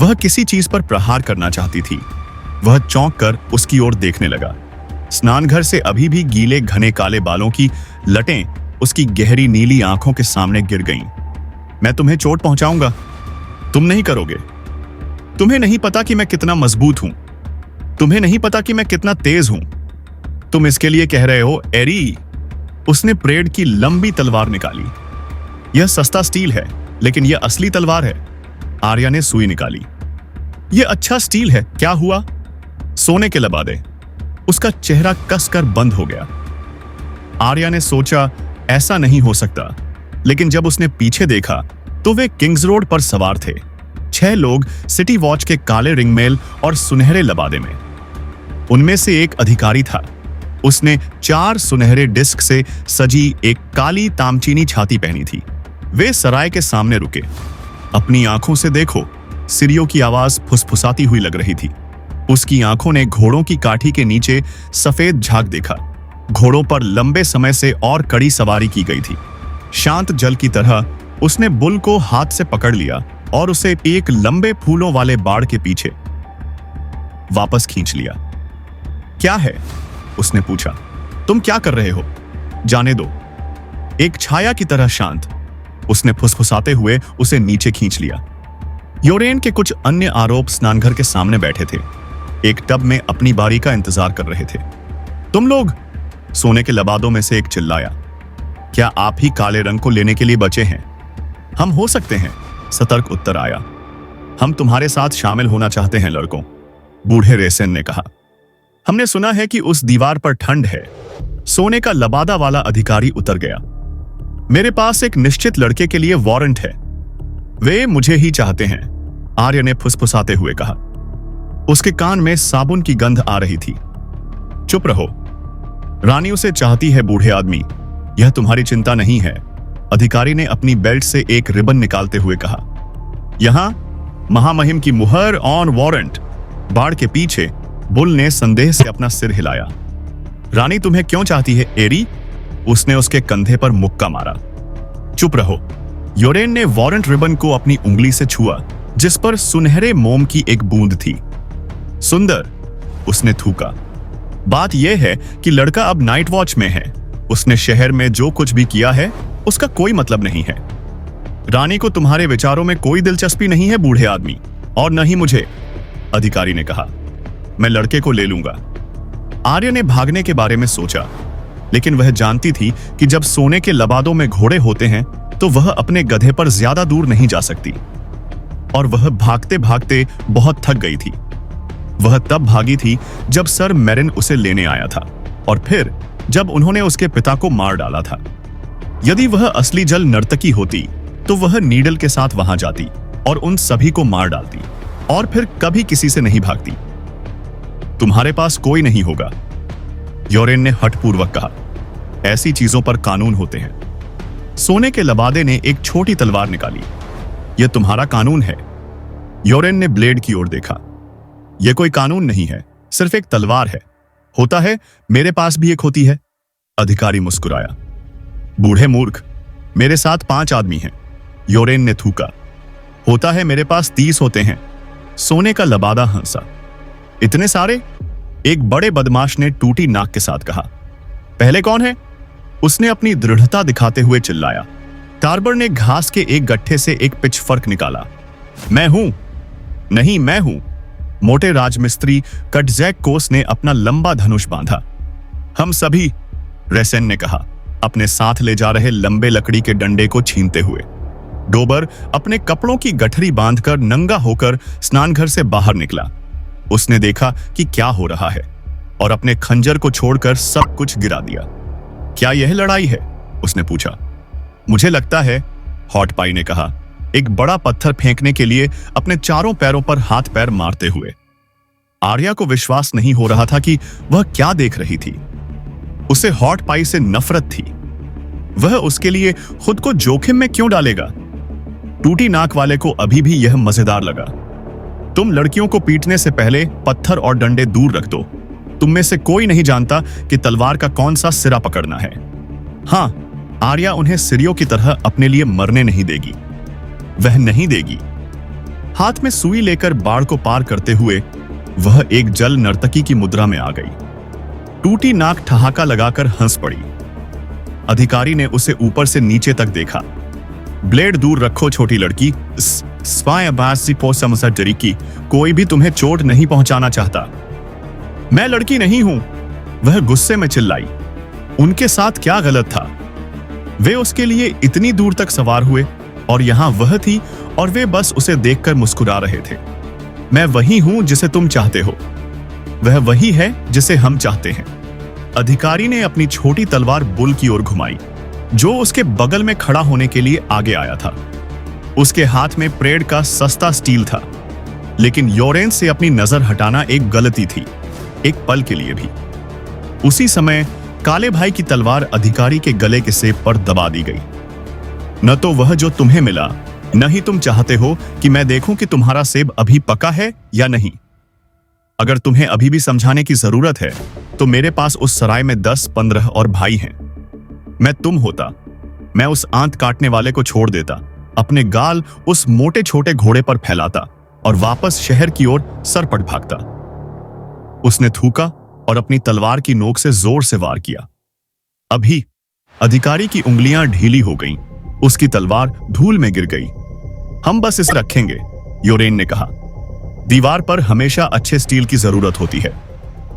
B: वह किसी चीज पर प्रहार करना चाहती थी। वह चौंक कर उसकी ओर देखने लगा। स्नानघर से अभी भी गीले घने काले बालों की लटें उसकी गहरी नीली आंखों के सामने गिर गईं। मैं तुम्हें चोट पहुंचाऊंगा। तुम नहीं करोगे। तुम्हें नहीं पता कि मैं कितना मजबूत हूं। तुम्हें नहीं पता कि मैं कितना तेज हूं। तुम इसके लिए कह रहे हो एरी? उसने परेड की लंबी तलवार निकाली। यह सस्ता स्टील है, लेकिन यह असली तलवार है। आर्या ने सुई निकाली। यह अच्छा स्टील है, क्या हुआ? सोने के लबादे। उसका चेहरा कसकर बंद हो गया। आर्या ने सोचा ऐसा नहीं हो सकता, लेकिन जब उसने पीछे देखा तो वे किंग्स रोड पर सवार थे। 6 लोग सिटी वॉच के काले रिंगमेल और सुनहरे लबादे में। उनमें से एक अधिकारी था। उसने 4 सुनहरे डिस्क से सजी एक काली तामचीनी छाती पहनी थी। वे सराय के सामने रुके। अपनी आंखों से देखो, सिरियों की आवाज फुसफुसाती हुई लग रही थी। उसकी आंखों ने घोड़ों की काठी के नीचे सफेद झाग देखा। घोड़ों पर लंबे समय से और कड़ी सवारी की गई थी। शांत जल की तरह उसने बुल को हाथ से पकड़ लिया और उसे एक लंबे फूलों वाले बाड़ के पीछे वापस खींच लिया। क्या है? उसने पूछा। तुम क्या कर रहे हो? जाने दो। एक छाया की तरह शांत, उसने फुसफुसाते हुए उसे नीचे खींच लिया। योरेन के कुछ अन्य आरोप स्नानघर के सामने बैठे थे। एक टब में अपनी बारी का इंतजार कर रहे थे। तुम लोग? सोने के लबादों में से एक चिल्लाया। क्या आप ही काले रंग को लेने के लिए बचे हैं? हम हो सकते हैं, सतर्क उत्तर आया। हम तुम्हारे साथ शामिल होना चाहते हैं लड़कों, बूढ़े रेसेन ने कहा। हमने सुना है कि उस दीवार पर ठंड है। सोने का लबादा वाला अधिकारी उतर गया। मेरे पास एक निश्चित लड़के के लिए वारंट है। वे मुझे ही चाहते हैं, आर्य ने फुसफुसाते हुए कहा। उसके कान में साबुन की गंध आ रही थी। चुप रहो। रानी उसे चाहती है बूढ़े आदमी, यह तुम्हारी चिंता नहीं है, अधिकारी ने अपनी बेल्ट से एक रिबन निकालते हुए कहा। यहां महामहिम की मुहर ऑन वारंट। बाड़ के पीछे बुल ने संदेह से अपना सिर हिलाया। रानी तुम्हें क्यों चाहती है एरी? उसने उसके कंधे पर मुक्का मारा। चुप रहो। योरेन ने वारंट रिबन को अपनी उंगली से छुआ, जिस पर सुनहरे मोम की एक बूंद थी। सुंदर, उसने थूका। बात यह है कि लड़का अब नाइट वॉच में है। उसने शहर में जो कुछ भी किया है उसका कोई मतलब नहीं है। रानी को तुम्हारे विचारों में कोई दिलचस्पी नहीं है बूढ़े आदमी, और न ही मुझे, अधिकारी ने कहा। मैं लड़के को ले लूंगा। आर्य ने भागने के बारे में सोचा, लेकिन वह जानती थी कि जब सोने के लबादों में घोड़े होते हैं तो वह अपने गधे पर ज्यादा दूर नहीं जा सकती, और वह भागते भागते बहुत थक गई थी। वह तब भागी थी जब सर मेरिन उसे लेने आया था, और फिर जब उन्होंने उसके पिता को मार डाला था। यदि वह असली जल नर्तकी होती तो वह नीडल के साथ वहां जाती और उन सभी को मार डालती, और फिर कभी किसी से नहीं भागती। तुम्हारे पास कोई नहीं होगा, योरेन ने हठपूर्वक कहा। ऐसी चीजों पर कानून होते हैं। सोने के लबादे ने एक छोटी तलवार निकाली। यह तुम्हारा कानून है। योरेन ने ब्लेड की ओर देखा। यह कोई कानून नहीं है, सिर्फ एक तलवार है। होता है, मेरे पास भी एक होती है। अधिकारी मुस्कुराया। बूढ़े मूर्ख, मेरे साथ 5 आदमी हैं, योरेन ने थूका। होता है मेरे पास 30 होते हैं, सोने का लबादा हंसा। इतने सारे? एक बड़े बदमाश ने टूटी नाक के साथ कहा। पहले कौन है? उसने अपनी दृढ़ता दिखाते हुए चिल्लाया। टार्बर ने घास के एक गट्ठे से एक पिचफर्क निकाला। मैं हूं। नहीं, मैं हूं। मोटे राजमिस्त्री कटजैक कोस ने अपना लंबा धनुष बांधा। हम सभी, रेसेन ने कहा, अपने साथ ले जा रहे लंबे लकड़ी के डंडे को छीनते हुए। डोबर अपने कपड़ों की गठरी बांधकर नंगा होकर स्नानघर से बाहर निकला। उसने देखा कि क्या हो रहा है और अपने खंजर को छोड़कर सब कुछ गिरा दिया। क्या यह लड़ाई है? उसने पूछा। मुझे लगता है, हॉट पाई ने कहा, एक बड़ा पत्थर फेंकने के लिए अपने चारों पैरों पर हाथ पैर मारते हुए। आर्या को विश्वास नहीं हो रहा था कि वह क्या देख रही थी। उसे हॉट पाई से नफरत थी। वह उसके लिए खुद को जोखिम में क्यों डालेगा? टूटी नाक वाले को अभी भी यह मजेदार लगा। तुम लड़कियों को पीटने से पहले पत्थर और डंडे दूर रख दो। तुम में से कोई नहीं जानता कि तलवार का कौन सा सिरा पकड़ना है। हां, आर्या उन्हें सिरियों की तरह अपने लिए मरने नहीं देगी। वह नहीं देगी। हाथ में सुई लेकर बाढ़ को पार करते हुए वह एक जल नर्तकी की मुद्रा में आ गई। टूटी नाक ठहाका लगाकर हंस पड़ी। अधिकारी ने उसे ऊपर से नीचे तक देखा। ब्लेड दूर रखो छोटी लड़की, कोई भी तुम्हें चोट नहीं पहुंचाना चाहता। मैं लड़की नहीं हूं, वह गुस्से में चिल्लाई। उनके साथ क्या गलत था? वे उसके लिए इतनी दूर तक सवार हुए और यहां वह थी और वे बस उसे देखकर मुस्कुरा रहे थे। मैं वही हूं जिसे तुम चाहते हो। वह वही है जिसे हम चाहते हैं। अधिकारी ने अपनी छोटी तलवार बुल की ओर घुमाई, जो उसके बगल में खड़ा होने के लिए आगे आया था। उसके हाथ में प्रेड का सस्ता स्टील था, लेकिन योरेन से अपनी नजर हटाना एक गलती थी, एक पल के लिए भी। उसी समय काले भाई की तलवार अधिकारी के गले के सेब पर दबा दी गई। न तो वह जो तुम्हें मिला, न ही तुम चाहते हो कि मैं देखूं कि तुम्हारा सेब अभी पका है या नहीं। अगर तुम्हें अभी भी समझाने की जरूरत है, तो मेरे पास उस सराय में 10-15 और भाई हैं। मैं तुम होता, मैं उस आंत काटने वाले को छोड़ देता, अपने गाल उस मोटे छोटे घोड़े पर फैलाता और वापस शहर की ओर सरपट भागता। उसने थूका और अपनी तलवार की नोक से जोर से वार किया। अभी अधिकारी की उंगलियां ढीली हो गईं, उसकी तलवार धूल में गिर गई। हम बस इसे रखेंगे, योरेन ने कहा। दीवार पर हमेशा अच्छे स्टील की जरूरत होती है,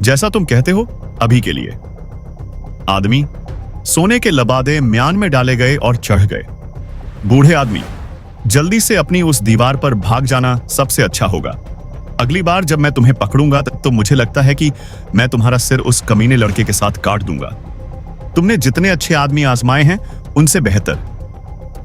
B: जैसा तुम कहते हो, अभी के लिए। आदमी, सोने के लबादे म्यान में डाले गए और चढ़ गए। बूढ़े आदमी, जल्दी से अपनी उस दीवार पर भाग जाना सबसे अच्छा होगा। अगली बार जब मैं तुम्हें पकड़ूंगा तो मुझे लगता है कि मैं तुम्हारा सिर उस कमीने लड़के के साथ काट दूंगा। तुमने जितने अच्छे आदमी आजमाए हैं, उनसे बेहतर।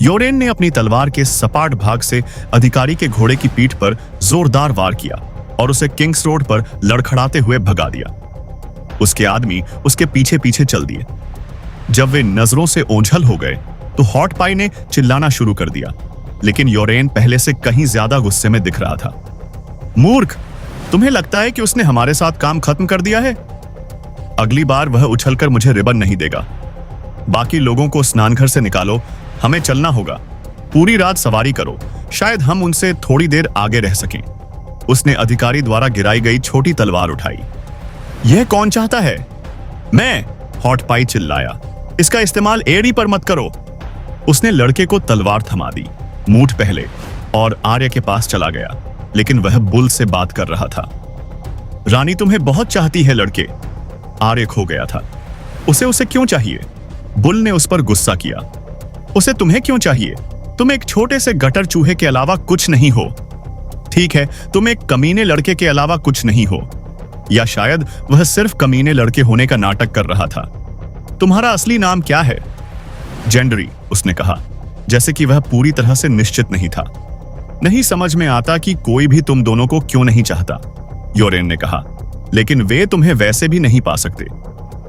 B: योरेन ने अपनी तलवार के सपाट भाग से अधिकारी के घोड़े की पीठ पर जोरदार वार किया और उसे किंग्स रोड पर लड़खड़ाते हुए भगा दिया। उसके आदमी उसके पीछे पीछे चल दिए। जब वे नजरों से ओझल हो गए तो हॉट पाई ने चिल्लाना शुरू कर दिया, लेकिन योरेन पहले से कहीं ज्यादा गुस्से में दिख रहा था। मूर्ख, तुम्हें लगता है कि उसने हमारे साथ काम खत्म कर दिया है? अगली बार वह उछलकर मुझे रिबन नहीं देगा। बाकी लोगों को स्नानघर से निकालो, हमें चलना होगा। पूरी रात सवारी करो, शायद हम उनसे थोड़ी देर आगे रह सकें। उसने अधिकारी द्वारा गिराई गई छोटी तलवार उठाई। यह कौन चाहता है? मैं, हॉट पाई चिल्लाया। इसका इस्तेमाल एड़ी पर मत करो। उसने लड़के को तलवार थमा दी, मूठ पहले, और आर्य के पास चला गया, लेकिन वह बुल से बात कर रहा था। रानी तुम्हें बहुत चाहती है लड़के। आर्य खो गया था। उसे क्यों चाहिए? बुल ने उस पर गुस्सा किया। उसे तुम्हें क्यों चाहिए? तुम एक छोटे से गटर चूहे के अलावा कुछ नहीं हो। ठीक है, तुम एक कमीने लड़के के अलावा कुछ नहीं हो, या शायद वह सिर्फ कमीने लड़के होने का नाटक कर रहा था। तुम्हारा असली नाम क्या है? जेंडरी, उसने कहा, जैसे कि वह पूरी तरह से निश्चित नहीं था। नहीं समझ में आता कि कोई भी तुम दोनों को क्यों नहीं चाहता, योरेन ने कहा, लेकिन वे तुम्हें वैसे भी नहीं पा सकते।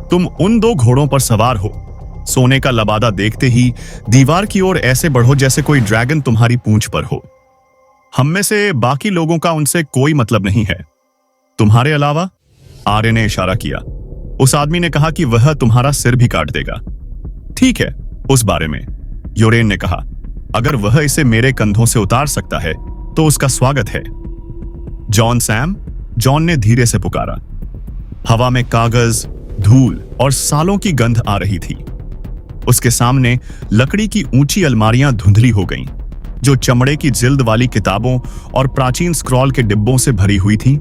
B: तुम उन 2 घोड़ों पर सवार हो। सोने का लबादा देखते ही दीवार की ओर ऐसे बढ़ो जैसे कोई ड्रैगन तुम्हारी पूंछ पर हो। हम में से बाकी लोगों का उनसे कोई मतलब नहीं है, तुम्हारे अलावा। आर्य ने इशारा किया। उस आदमी ने कहा कि वह तुम्हारा सिर भी काट देगा। ठीक है, उस बारे में, योरेन ने कहा। अगर वह इसे मेरे कंधों से उतार सकता है तो उसका स्वागत है। जॉन, सैम, जॉन ने धीरे से पुकारा। हवा में कागज, धूल और सालों की गंध आ रही थी। उसके सामने लकड़ी की ऊंची अलमारियां धुंधली हो गईं, जो चमड़े की जिल्द वाली किताबों और प्राचीन स्क्रॉल के डिब्बों से भरी हुई थीं।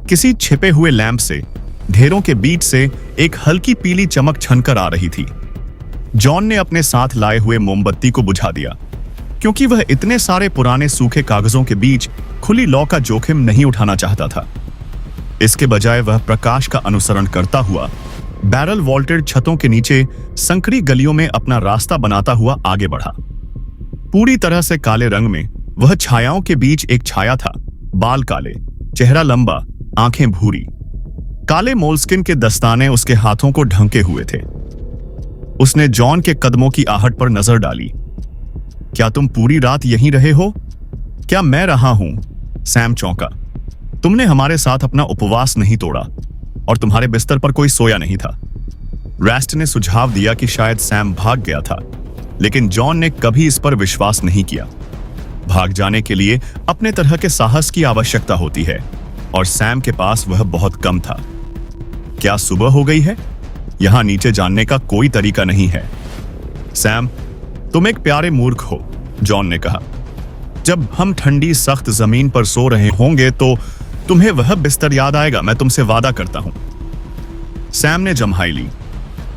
B: किसी छिपे हुए लैंप से ढेरों के बीच से एक हल्की पीली चमक छनकर आ रही थी। जॉन ने अपने साथ लाए हुए मोमबत्ती को बुझा दिया, क्योंकि वह इतने सारे पुराने सूखे कागजों के बीच खुली लौ का जोखिम नहीं उठाना चाहता था। इसके बजाय वह प्रकाश का अनुसरण करता हुआ बैरल वॉल्टेड छतों के नीचे संकरी गलियों में अपना रास्ता बनाता हुआ आगे बढ़ा। पूरी तरह से काले रंग में वह छायाओं के बीच एक छाया था। बाल काले, चेहरा लंबा, आंखें भूरी। काले मोलस्किन के दस्ताने उसके हाथों को ढंके हुए थे। उसने जॉन के कदमों की आहट पर नजर डाली। क्या तुम पूरी रात यहीं रहे हो? क्या मैं रहा हूं? सैम चौंका। तुमने हमारे साथ अपना उपवास नहीं तोड़ा और तुम्हारे बिस्तर पर कोई सोया नहीं था। रेस्ट ने सुझाव दिया कि शायद सैम भाग गया था, लेकिन जॉन ने कभी इस पर विश्वास नहीं किया। भाग जाने के लिए अपने तरह के साहस की आवश्यकता होती है, और सैम के पास वह बहुत कम था। क्या सुबह हो गई है? यहां नीचे जानने का कोई तरीका नहीं है। सैम, तुम एक प्यारे मूर्ख हो, जॉन ने कहा। जब हम ठंडी सख्त जमीन पर सो रहे होंगे तो तुम्हें वह बिस्तर याद आएगा, मैं तुमसे वादा करता हूं। सैम ने जम्हाई ली।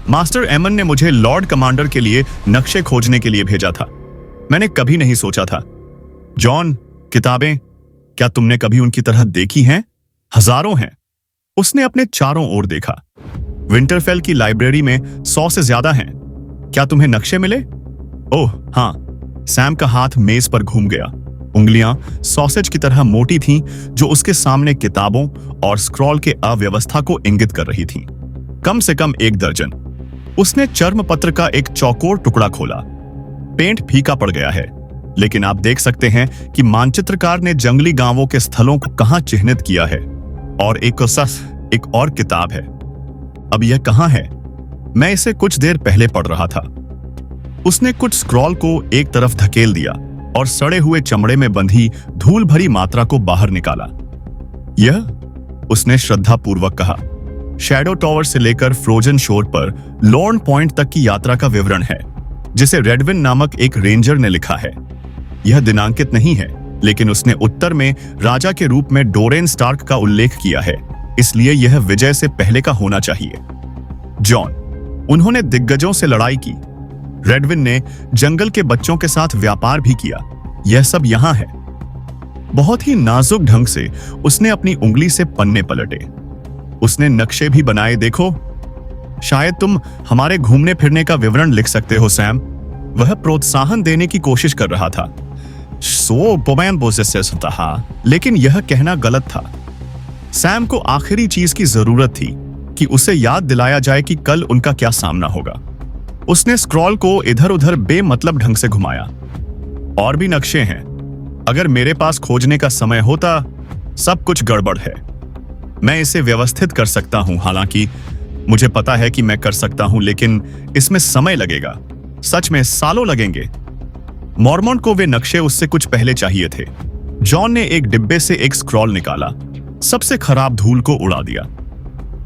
B: मास्टर एमन ने मुझे लॉर्ड कमांडर के लिए नक्शे खोजने के लिए भेजा था। मैंने कभी नहीं सोचा था। जॉन, किताबें, क्या तुमने कभी उनकी तरह देखी हैं? हजारों हैं। उसने अपने चारों ओर देखा। विंटरफेल की लाइब्रेरी में 100 से ज्यादा हैं। क्या तुम्हें नक्शे मिले? ओह हां। सैम का हाथ मेज पर घूम गया। उंगलियां सॉसेज की तरह मोटी थीं, जो उसके सामने किताबों और स्क्रॉल के अव्यवस्था को इंगित कर रही थीं। कम से कम 1 दर्जन। उसने चर्म पत्र का एक चौकोर टुकड़ा खोला। पेंट फीका पड़ गया है, लेकिन आप देख सकते हैं कि मानचित्रकार ने जंगली गांवों के स्थलों को कहां चिह्नित किया है। और एक और किताब है। अब यह कहां है? मैं इसे कुछ देर पहले पढ़ रहा था। उसने कुछ स्क्रॉल को एक तरफ धकेल दिया और सड़े हुए चमड़े में बंधी धूल भरी मात्रा को बाहर निकाला। यह, उसने श्रद्धापूर्वक कहा, शैडो टॉवर से लेकर फ्रोजन शोर पर लॉर्न पॉइंट तक की यात्रा का विवरण है, जिसे रेडविन नामक एक रेंजर ने लिखा है। यह दिनांकित नहीं है, लेकिन उसने उत्तर में राजा के रूप में डोरेन स्टार्क का उल्लेख किया है, इसलिए यह विजय से पहले का होना चाहिए। जॉन, उन्होंने दिग्गजों से लड़ाई की। रेडविन ने जंगल के बच्चों के साथ व्यापार भी किया। यह सब यहां है। बहुत ही नाजुक ढंग से उसने अपनी उंगली से पन्ने पलटे। उसने नक्शे भी बनाए। देखो, शायद तुम हमारे घूमने फिरने का विवरण लिख सकते हो, सैम। वह प्रोत्साहन देने की कोशिश कर रहा था। लेकिन यह कहना गलत था। सैम को आखिरी चीज की जरूरत थी कि उसे याद दिलाया जाए कि कल उनका क्या सामना होगा। उसने स्क्रॉल को इधर उधर बेमतलब ढंग से घुमाया। और भी नक्शे हैं। अगर मेरे पास खोजने का समय होता, सब कुछ गड़बड़ है। मैं इसे व्यवस्थित कर सकता हूं, हालांकि मुझे पता है कि मैं कर सकता हूं, लेकिन इसमें समय लगेगा। सच में सालों लगेंगे। मॉर्मॉन्ट को वे नक्शे उससे कुछ पहले चाहिए थे। जॉन ने एक डिब्बे से एक स्क्रॉल निकाला, सबसे खराब धूल को उड़ा दिया।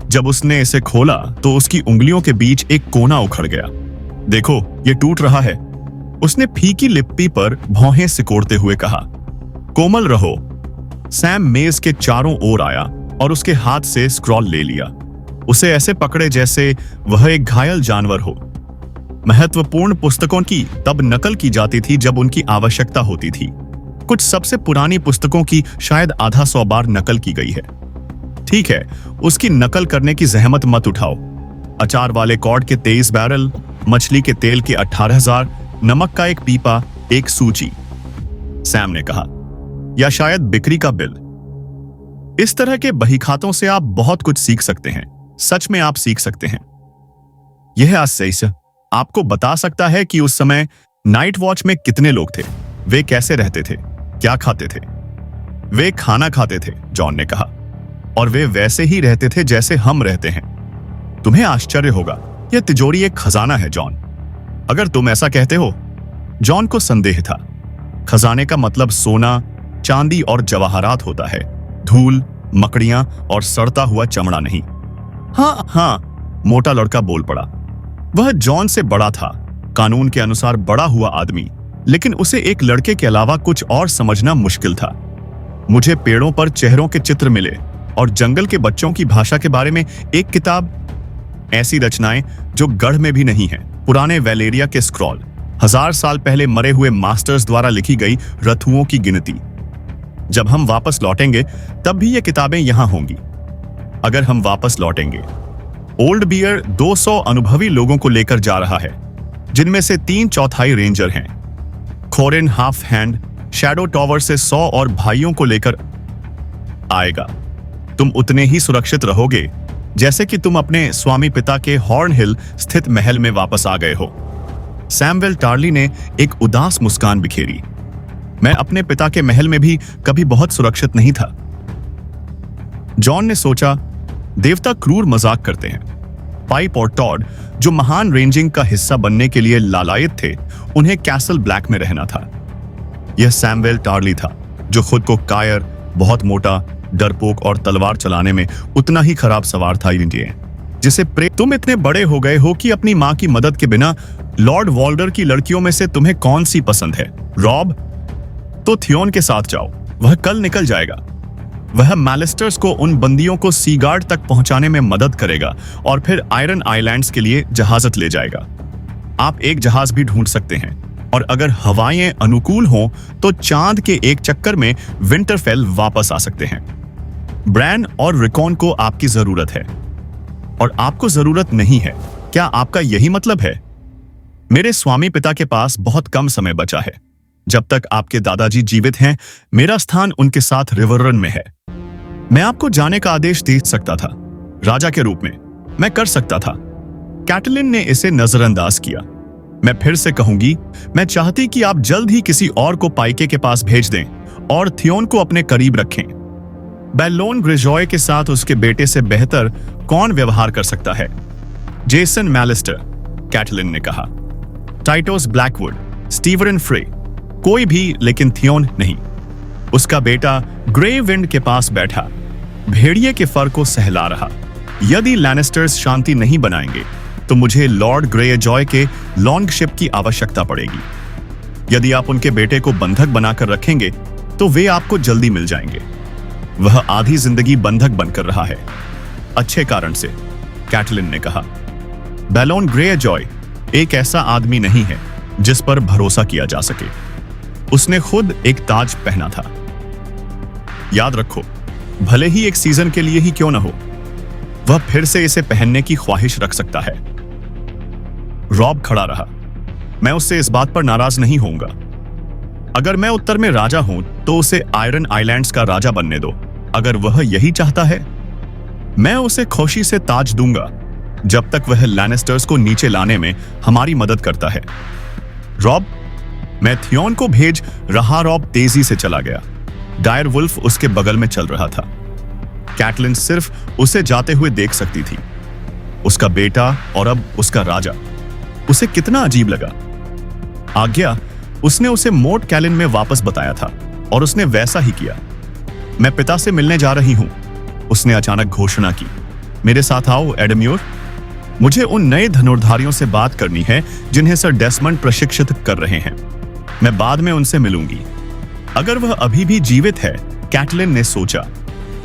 B: जब उसने इसे खोला तो उसकी उंगलियों के बीच एक कोना उखड़ गया। देखो, ये टूट रहा है। उसने फीकी लिप्पी पर भौहें सिकोड़ते हुए कहा। कोमल रहो। सैम मेज के चारों ओर आया और उसके हाथ से स्क्रॉल ले लिया। उसे ऐसे पकड़े जैसे वह एक घायल जानवर हो। महत्वपूर्ण पुस्तकों की तब नकल की जाती थी जब उनकी आवश्यकता होती थी। कुछ सबसे पुरानी पुस्तकों की शायद आधा 100 बार नकल की गई है। ठीक है, उसकी नकल करने की जहमत मत उठाओ। अचार वाले कॉर्ड के 23 बैरल, मछली के तेल के 18,000, नमक का एक पीपा, एक सूची, सैम ने कहा, या शायद बिक्री का बिल। इस तरह के बहीखातों से आप बहुत कुछ सीख सकते हैं। सच में आप सीख सकते हैं। यह आज से आपको बता सकता है कि उस समय नाइट वॉच में कितने लोग थे, वे कैसे रहते थे, क्या खाते थे। वे खाना खाते थे, जॉन ने कहा। और वे वैसे ही रहते थे जैसे हम रहते हैं। तुम्हें आश्चर्य होगा, यह तिजोरी एक खजाना है जॉन। अगर तुम ऐसा कहते हो। जॉन को संदेह था। खजाने का मतलब सोना, चांदी और जवाहरात होता है, धूल, मकड़ियां और सड़ता हुआ चमड़ा नहीं। हाँ हाँ, मोटा लड़का बोल पड़ा। वह जॉन से बड़ा था, कानून के अनुसार बड़ा हुआ आदमी, लेकिन उसे एक लड़के के अलावा कुछ और समझना मुश्किल था। मुझे पेड़ों पर चेहरों के चित्र मिले और जंगल के बच्चों की भाषा के बारे में एक किताब, ऐसी रचनाएं जो गढ़ में भी नहीं है, पुराने वैलेरिया के स्क्रॉल, 1000 साल पहले मरे हुए मास्टर्स द्वारा लिखी गई रथुओं की गिनती। जब हम वापस लौटेंगे तब भी ये किताबें यहां होंगी। अगर हम वापस लौटेंगे। ओल्ड बियर 200 अनुभवी लोगों को लेकर जा रहा है, जिनमें से 3/4 रेंजर हैं। खोरिन हाफ हैंड शैडो टॉवर से 100 और भाइयों को लेकर आएगा। तुम उतने ही सुरक्षित रहोगे जैसे कि तुम अपने स्वामी पिता के हॉर्न हिल स्थित महल में वापस आ गए हो। सैमुएल टार्ली ने एक उदास मुस्कान बिखेरी। मैं अपने पिता के महल में भी कभी बहुत सुरक्षित नहीं था। जॉन ने सोचा, देवता क्रूर मजाक करते हैं। पाइप और टॉड, जो महान रेंजिंग का हिस्सा बनने के लिए लालायित थे, उन्हें कैसल ब्लैक में रहना था। यह सैमुएल टार्ली था, जो खुद को कायर, बहुत मोटा, डरपोक और तलवार चलाने में उतना ही खराब सवार था जिसे तुम इतने बड़े हो गए हो कि अपनी मां की मदद के बिना लॉर्ड वॉल्डर की लड़कियों में से तुम्हें कौन सी पसंद है? रॉब? तो थियोन के साथ जाओ, वह कल निकल जाएगा। वह मैलिस्टर्स को उन बंदियों को सीगार्ड तक पहुंचाने में मदद करेगा और फिर आयरन आइलैंड्स के लिए जहाजत ले जाएगा। आप एक जहाज भी ढूंढ सकते हैं, और अगर हवाएं अनुकूल हों तो चांद के एक चक्कर में विंटरफेल वापस आ सकते हैं। ब्रैन और रिकॉन को आपकी जरूरत है, और आपको जरूरत नहीं है। क्या आपका यही मतलब है? मेरे स्वामी पिता के पास बहुत कम समय बचा है। जब तक आपके दादाजी जीवित हैं, मेरा स्थान उनके साथ रिवररन में है। मैं आपको जाने का आदेश दे सकता था, राजा के रूप में मैं कर सकता था। कैटलिन ने इसे नजरअंदाज किया। मैं फिर से कहूंगी, मैं चाहती कि आप जल्द ही किसी और को पाइके के पास भेज दें और थियोन को अपने करीब रखें। बेलोन ग्रेजॉय के साथ उसके बेटे से बेहतर कौन व्यवहार कर सकता है? जेसन मैलिस्टर, कैटलिन ने कहा। टाइटोस ब्लैकवुड, स्टीवन फ्रे, कोई भी, लेकिन थियोन नहीं। उसका बेटा ग्रे विंड के पास बैठा, भेड़िए के फर को सहला रहा। यदि लैनिस्टर्स शांति नहीं बनाएंगे तो मुझे लॉर्ड ग्रेजॉय के लॉन्गशिप की आवश्यकता पड़ेगी। यदि आप उनके बेटे को बंधक बनाकर रखेंगे तो वे आपको जल्दी मिल जाएंगे। वह आधी जिंदगी बंधक बनकर रहा है, अच्छे कारण से, कैटलिन ने कहा। बेलोन ग्रेजॉय एक ऐसा आदमी नहीं है जिस पर भरोसा किया जा सके। उसने खुद एक ताज पहना था। याद रखो, भले ही एक सीजन के लिए ही क्यों न हो, वह फिर से इसे पहनने की ख्वाहिश रख सकता है। रॉब खड़ा रहा। मैं उससे इस बात पर नाराज नहीं होऊंगा। अगर मैं उत्तर में राजा हूं तो उसे आयरन आइलैंड्स का राजा बनने दो। अगर वह यही चाहता है, मैं उसे खुशी से ताज दूंगा, जब तक वह लैनिस्टर्स को नीचे लाने में हमारी मदद करता है। रॉब, मैं थियोन को भेज रहा। रॉब तेजी से चला गया। डायर वुल्फ उसके बगल में चल रहा था। कैटलिन सिर्फ उसे जाते हुए देख सकती थी। उसका बेटा और अब उसका राजा। उसे कितना अजीब लगा। आज्ञा, उसने उसे मोर्ट कैलिन में वापस बताया था और उसने वैसा ही किया। मैं पिता से मिलने जा रही हूं, उसने अचानक घोषणा की। मेरे साथ आओ एडम्योर। मुझे उन नए धनुर्धारियों से बात करनी है जिन्हें सर डेसमंड प्रशिक्षित कर रहे हैं। मैं बाद में उनसे मिलूंगी। अगर वह अभी भी जीवित है, कैटलिन ने सोचा,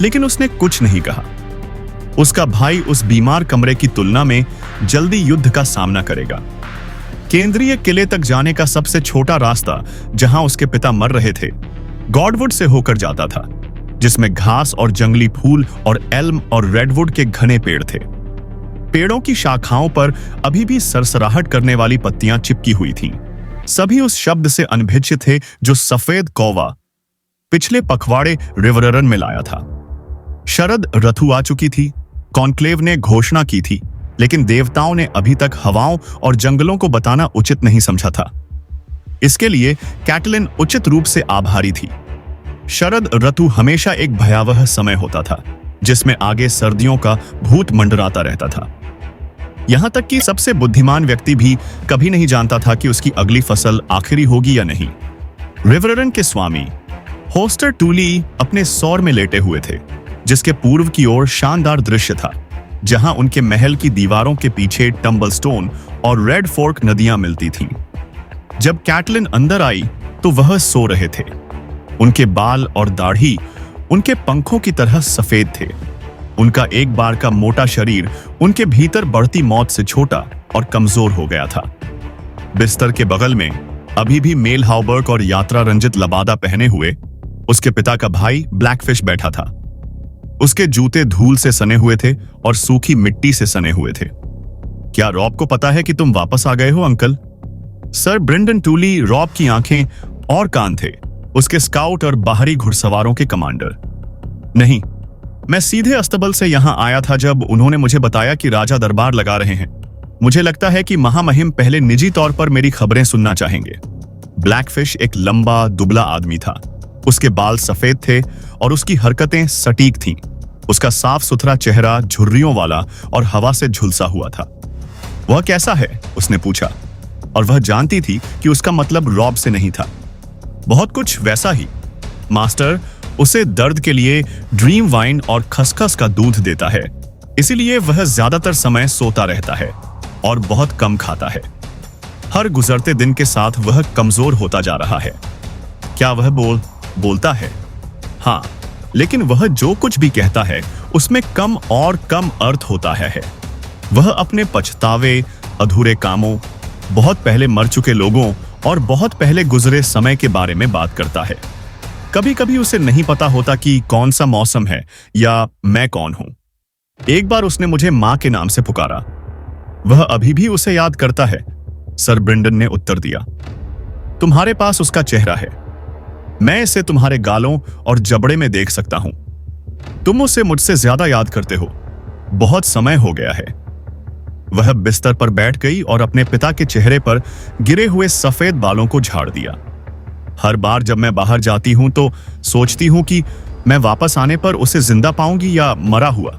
B: लेकिन उसने कुछ नहीं कहा। उसका भाई उस बीमार कमरे की तुलना में जल्दी युद्ध का सामना करेगा। केंद्रीय किले तक जाने का सबसे छोटा रास्ता, जहां उसके पिता मर रहे थे, गॉडवुड से होकर जाता था, जिसमें घास और जंगली फूल और एल्म और रेडवुड के घने पेड़ थे। पेड़ों की शाखाओं पर अभी भी सरसराहट करने वाली पत्तियां चिपकी हुई थीं। सभी उस शब्द से अनभिज्ञ थे जो सफेद कौवा पिछले पखवाड़े रिवररन में लाया था। शरद ऋतु आ चुकी थी। कॉन्क्लेव ने घोषणा की थी, लेकिन देवताओं ने अभी तक हवाओं और जंगलों को बताना उचित नहीं समझा था। इसके लिए कैटलिन उचित रूप से आभारी थी। शरद ऋतु हमेशा एक भयावह समय होता था, जिसमें आगे सर्दियों का भूत मंडराता रहता था। यहां तक कि सबसे बुद्धिमान व्यक्ति भी कभी नहीं जानता था कि उसकी अगली फसल आखिरी होगी या नहीं। रिवररन के स्वामी होस्टर टूली अपने सौर में लेटे हुए थे, जिसके पूर्व की ओर शानदार दृश्य था, जहां उनके महल की दीवारों के पीछे टम्बलस्टोन और रेड फोर्क नदियां मिलती थीं। जब कैटलिन अंदर आई तो वह सो रहे थे। उनके बाल और दाढ़ी उनके पंखों की तरह सफेद थे। उनका एक बार का मोटा शरीर उनके भीतर बढ़ती मौत से छोटा और कमजोर हो गया था। बिस्तर के बगल में अभी भी मेल हाउबर्क और यात्रा रंजित लबादा पहने हुए उसके पिता का भाई ब्लैकफिश बैठा था। उसके जूते धूल से सने हुए थे और सूखी मिट्टी से सने हुए थे। क्या रॉब को पता है कि तुम वापस आ गए हो अंकल? सर ब्रेंडन टूली रॉब की आंखें और कान थे, उसके स्काउट और बाहरी घुड़सवारों के कमांडर। नहीं, मैं सीधे अस्तबल से यहां आया था जब उन्होंने मुझे बताया कि राजा दरबार लगा रहे हैं। मुझे लगता है कि महामहिम पहले निजी तौर पर मेरी खबरें सुनना चाहेंगे। ब्लैकफिश एक लंबा दुबला आदमी था। उसके बाल सफेद थे और उसकी हरकतें सटीक थीं। उसका साफ सुथरा चेहरा झुर्रियों वाला और हवा से झुलसा हुआ था। वह कैसा है? उसने पूछा, और वह जानती थी कि उसका मतलब रॉब से नहीं था। बहुत कुछ वैसा ही। मास्टर उसे दर्द के लिए ड्रीम वाइन और खसखस का दूध देता है, इसीलिए वह ज्यादातर समय सोता रहता है और बहुत कम खाता है। हर गुजरते दिन के साथ वह कमजोर होता जा रहा है। क्या वह बोलता है? हाँ, लेकिन वह जो कुछ भी कहता है उसमें कम और कम अर्थ होता है। वह अपने पछतावे, अधूरे कामों, बहुत पहले मर चुके लोगों और बहुत पहले गुजरे समय के बारे में बात करता है। कभी कभी उसे नहीं पता होता कि कौन सा मौसम है या मैं कौन हूं। एक बार उसने मुझे मां के नाम से पुकारा। वह अभी भी उसे याद करता है, सर ब्रेंडन ने उत्तर दिया। तुम्हारे पास उसका चेहरा है। मैं इसे तुम्हारे गालों और जबड़े में देख सकता हूं। तुम उसे मुझसे ज्यादा याद करते हो। बहुत समय हो गया है। वह बिस्तर पर बैठ गई और अपने पिता के चेहरे पर गिरे हुए सफेद बालों को झाड़ दिया। हर बार जब मैं बाहर जाती हूं तो सोचती हूं कि मैं वापस आने पर उसे जिंदा पाऊंगी या मरा हुआ।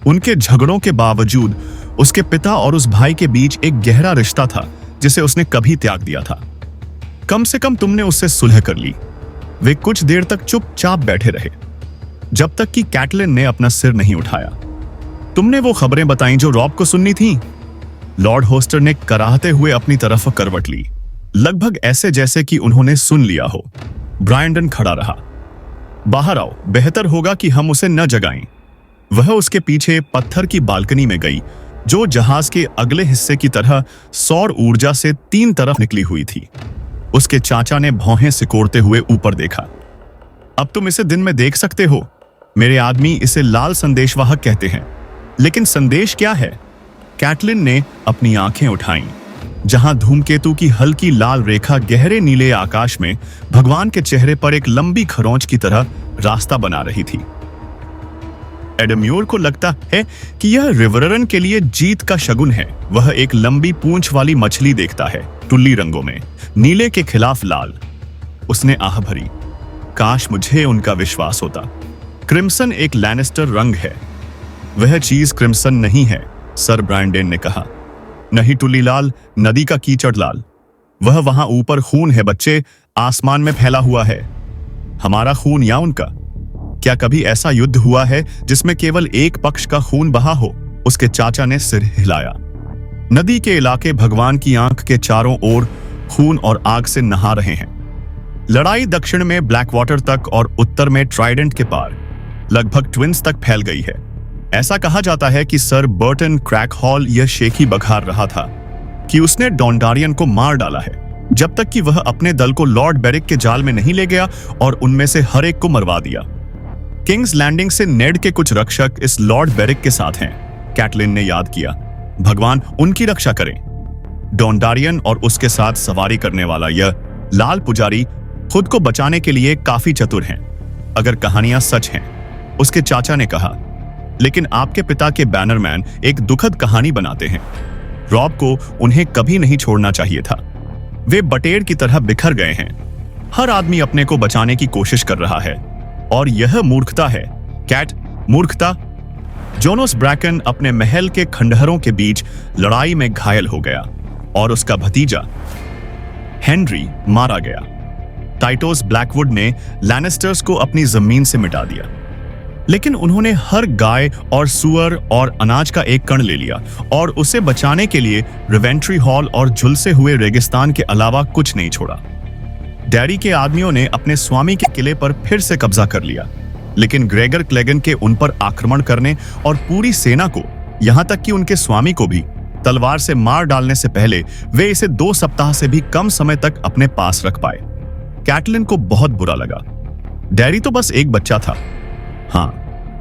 B: उनके झगड़ों के बावजूद उसके पिता और उस भाई के बीच एक गहरा रिश्ता था जिसे उसने कभी त्याग दिया था। कम से कम तुमने उससे सुलह कर ली। वे कुछ देर तक चुपचाप बैठे रहे, जब तक कि कैटलिन ने अपना सिर नहीं उठाया। तुमने वो खबरें बताई जो रॉब को सुननी थी? लॉर्ड होस्टर ने कराहते हुए अपनी तरफ करवट ली, लगभग ऐसे जैसे कि उन्होंने सुन लिया हो। ब्रायंडन खड़ा रहा। बाहर आओ, बेहतर होगा कि हम उसे न जगाएं। वह उसके पीछे पत्थर की बालकनी में गई, जो जहाज के अगले हिस्से की तरह सौर ऊर्जा से 3 तरफ निकली हुई थी। उसके चाचा ने भौहें सिकोड़ते हुए ऊपर देखा। अब तुम इसे दिन में देख सकते हो। मेरे आदमी इसे लाल संदेशवाहक कहते हैं। लेकिन संदेश क्या है? कैटलिन ने अपनी आंखें उठाईं, जहां धूमकेतु की हल्की लाल रेखा गहरे नीले आकाश में भगवान के चेहरे पर एक लंबी खरोंच की तरह रास्ता बना रही थी। एडम्योर को लगता है कि यह रिवररन के लिए जीत का शगुन है। वह एक लंबी पूंछ वाली मछली देखता है, टुल्ली रंगों में, नीले के खिलाफ लाल। उसने आह भरी, काश मुझे उनका विश्वास होता। क्रिम्सन एक लैनिस्टर रंग है। वह चीज क्रिम्सन नहीं है, सर ब्रायंडेन ने कहा। नहीं टुल्ली लाल, नदी का कीचड़ लाल। वह वहां ऊपर खून है बच्चे, आसमान में फैला हुआ है। हमारा खून या उनका? क्या कभी ऐसा युद्ध हुआ है जिसमें केवल एक पक्ष का खून बहा हो? उसके चाचा ने सिर हिलाया। नदी के इलाके भगवान की आंख के चारों ओर खून और आग से नहा रहे हैं। लड़ाई दक्षिण में ब्लैक वाटर तक और उत्तर में ट्राइडेंट के पार लगभग ट्विंस तक फैल गई है। ऐसा कहा जाता है कि सर बर्टन क्रैकहॉल यह शेखी बघार रहा था कि उसने डॉन्डारियन को मार डाला है, जब तक कि वह अपने दल को लॉर्ड बेरिक के जाल में नहीं ले गया और उनमें से हर एक को मरवा दिया। किंग्स लैंडिंग से नेड के कुछ रक्षक इस लॉर्ड बेरिक के साथ हैं, कैटलिन ने याद किया। भगवान उनकी रक्षा करें। डॉन्डारियन और उसके साथ सवारी करने वाला यह लाल पुजारी खुद को बचाने के लिए काफी चतुर हैं, अगर कहानियां सच हैं, उसके चाचा ने कहा। लेकिन आपके पिता के बैनरमैन एक दुखद कहानी बनाते हैं। रॉब को उन्हें कभी नहीं छोड़ना चाहिए था। वे बटेर की तरह बिखर गए हैं। हर आदमी अपने को बचाने की कोशिश कर रहा है और यह मूर्खता है। कैट, मूर्खता। जोनास ब्रैकन अपने महल के खंडहरों के बीच लड़ाई में घायल हो गया और उसका भतीजा हेनरी मारा गया। टाइटोस ब्लैकवुड ने लैनिस्टर्स को अपनी जमीन से मिटा दिया, लेकिन उन्होंने हर गाय और सुअर और अनाज का एक कण ले लिया और उसे बचाने के लिए रिवेंट्री हॉल और झुलसे हुए रेगिस्तान के अलावा कुछ नहीं छोड़ा। डैरी के आदमियों ने अपने स्वामी के किले पर फिर से कब्जा कर लिया, लेकिन ग्रेगर क्लेगन के उन पर आक्रमण करने और पूरी सेना को, यहां तक कि उनके स्वामी को भी तलवार से मार डालने से पहले वे इसे 2 सप्ताह से भी कम समय तक अपने पास रख पाए। कैटलिन को बहुत बुरा लगा। डैरी तो बस एक बच्चा था, हाँ,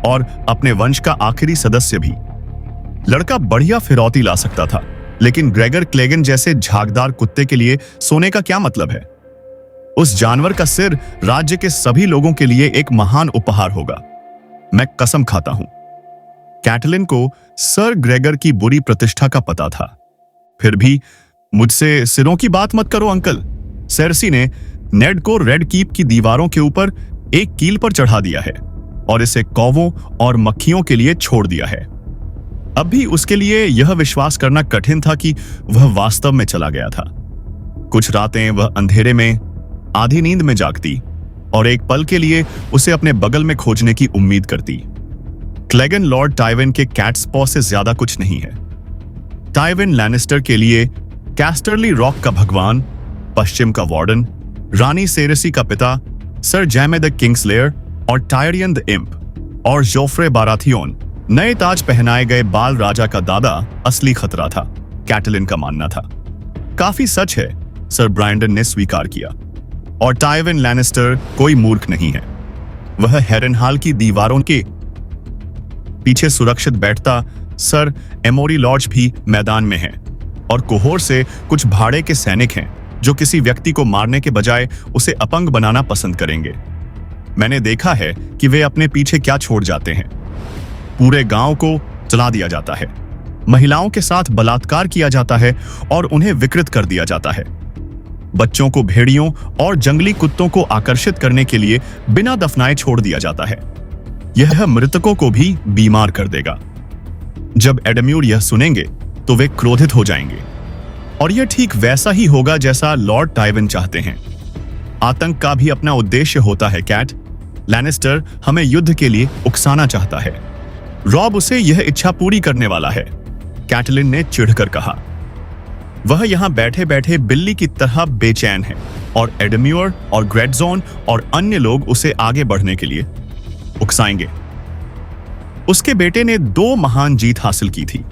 B: और अपने वंश का आखिरी सदस्य भी। लड़का बढ़िया फिरौती ला सकता था, लेकिन ग्रेगर क्लेगन जैसे झागदार कुत्ते के लिए सोने का क्या मतलब है? उस जानवर का सिर राज्य के सभी लोगों के लिए एक महान उपहार होगा, मैं कसम खाता हूं। कैटलिन को सर ग्रेगर की बुरी प्रतिष्ठा का पता था। फिर भी मुझसे सिरों की बात मत करो अंकल। सेर्सी ने नेड को रेड कीप की दीवारों के ऊपर एक कील पर चढ़ा दिया है और इसे कौवों और मक्खियों के लिए छोड़ दिया है। अब भी उसके लिए यह विश्वास करना कठिन था कि वह वास्तव में चला गया था। कुछ रातें वह अंधेरे में आधी नींद में जागती और एक पल के लिए उसे अपने बगल में खोजने की उम्मीद करती। क्लेगन लॉर्ड टाइविन के कैट्स पॉ से ज्यादा कुछ नहीं है। टाइविन लैनिस्टर के लिए कैस्टरली रॉक का भगवान, पश्चिम का वार्डन, रानी सेरेसी का पिता, सर जैमे द किंग्सलेयर और टायरियन द इम्प और जोफ्रे बाराथियोन, नए ताज पहनाए गए बाल राजा का दादा असली खतरा था, कैटलिन का मानना था। काफी सच है, सर ब्रायंडन ने स्वीकार किया। और टाइविन लैनिस्टर कोई मूर्ख नहीं है। वह हैरनहाल की दीवारों के पीछे सुरक्षित बैठता सर एमोरी लॉर्ज भी मैदान में है, और कोहोर से कुछ भाड़े के सैनिक हैं जो किसी व्यक्ति को मारने के बजाय उसे अपंग बनाना पसंद करेंगे। मैंने देखा है कि वे अपने पीछे क्या छोड़ जाते हैं। पूरे गांव को जला दिया जाता है, महिलाओं के साथ बलात्कार किया जाता है और उन्हें विकृत कर दिया जाता है। बच्चों को भेड़ियों और जंगली कुत्तों को आकर्षित करने के लिए बिना दफनाए छोड़ दिया जाता है। यह मृतकों को भी बीमार कर देगा। जब एडम्यूर यह सुनेंगे तो वे क्रोधित हो जाएंगे, और यह ठीक वैसा ही होगा जैसा लॉर्ड टाइविन चाहते हैं। आतंक का भी अपना उद्देश्य होता है कैट। लैनिस्टर हमें युद्ध के लिए उकसाना चाहता है। रॉब उसे यह इच्छा पूरी करने वाला है, कैटलिन ने चिढ़कर कहा। वह यहां बैठे बैठे बिल्ली की तरह बेचैन है, और एडम्यूर और ग्रेडजोन और अन्य लोग उसे आगे बढ़ने के लिए उकसाएंगे। उसके बेटे ने 2 महान जीत हासिल की थी,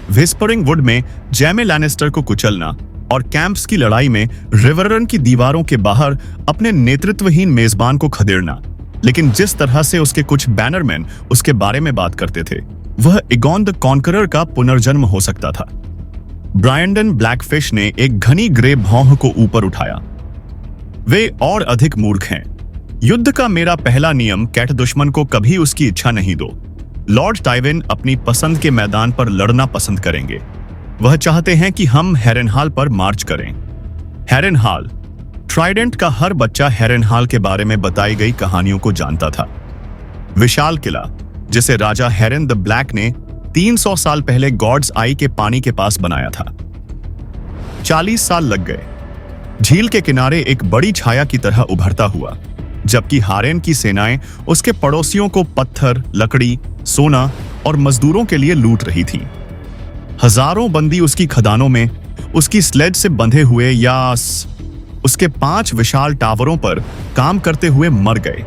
B: विस्परिंग वुड में जैमे लैनिस्टर को कुचलना और कैंप्स की लड़ाई में रिवररन की दीवारों के बाहर अपने नेतृत्वहीन मेजबान को खदेड़ना। लेकिन जिस तरह से उसके कुछ बैनरमैन उसके बारे में बात करते थे, वह इगॉन द कॉन्करर का पुनर्जन्म हो सकता था। ब्रायंडन ब्लैकफिश ने एक घनी ग्रे भौं को ऊपर उठाया। वे और अधिक मूर्ख हैं। युद्ध का मेरा पहला नियम कैट दुश्मन को कभी उसकी इच्छा नहीं दो। लॉर्ड टाइविन अपनी पसंद के मैदान पर लड़ना पसंद करेंगे। वह चाहते हैं कि हम हैरनहाल पर मार्च करें। हैरनहाल, ट्राइडेंट का हर बच्चा हैरनहाल के बारे में बताई गई कहानियों को जानता था। विशाल किला जिसे राजा हेरन द ब्लैक ने 300 साल पहले गॉड्स आई के पानी के पास बनाया था। 40 साल लग गए। झील के किनारे एक बड़ी छाया की तरह उभरता हुआ, जबकि हारेन की सेनाएं उसके पड़ोसियों को पत्थर, लकड़ी, सोना और मजदूरों के लिए लूट रही थीं। हजारों बंदी उसकी खदानों में उसकी स्लेज से बंधे हुए या उसके 5 विशाल टावरों पर काम करते हुए मर गए।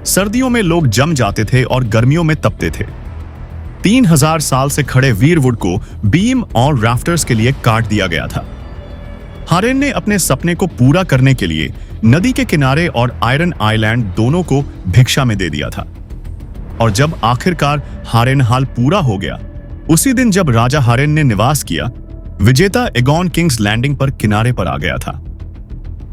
B: सर्दियों में लोग जम जाते थे और गर्मियों में तपते थे। 3000 साल से खड़े वीरवुड को बीम और राफ्टर्स के लिए काट दिया गया था। हारेन ने अपने सपने को पूरा करने के लिए नदी के किनारे और आयरन आइलैंड दोनों को भिक्षा में दे दिया था। और जब आखिरकार हारेनहाल पूरा हो गया, उसी दिन जब राजा हारेन ने निवास किया, विजेता एगॉन किंग्स लैंडिंग पर किनारे पर आ गया था।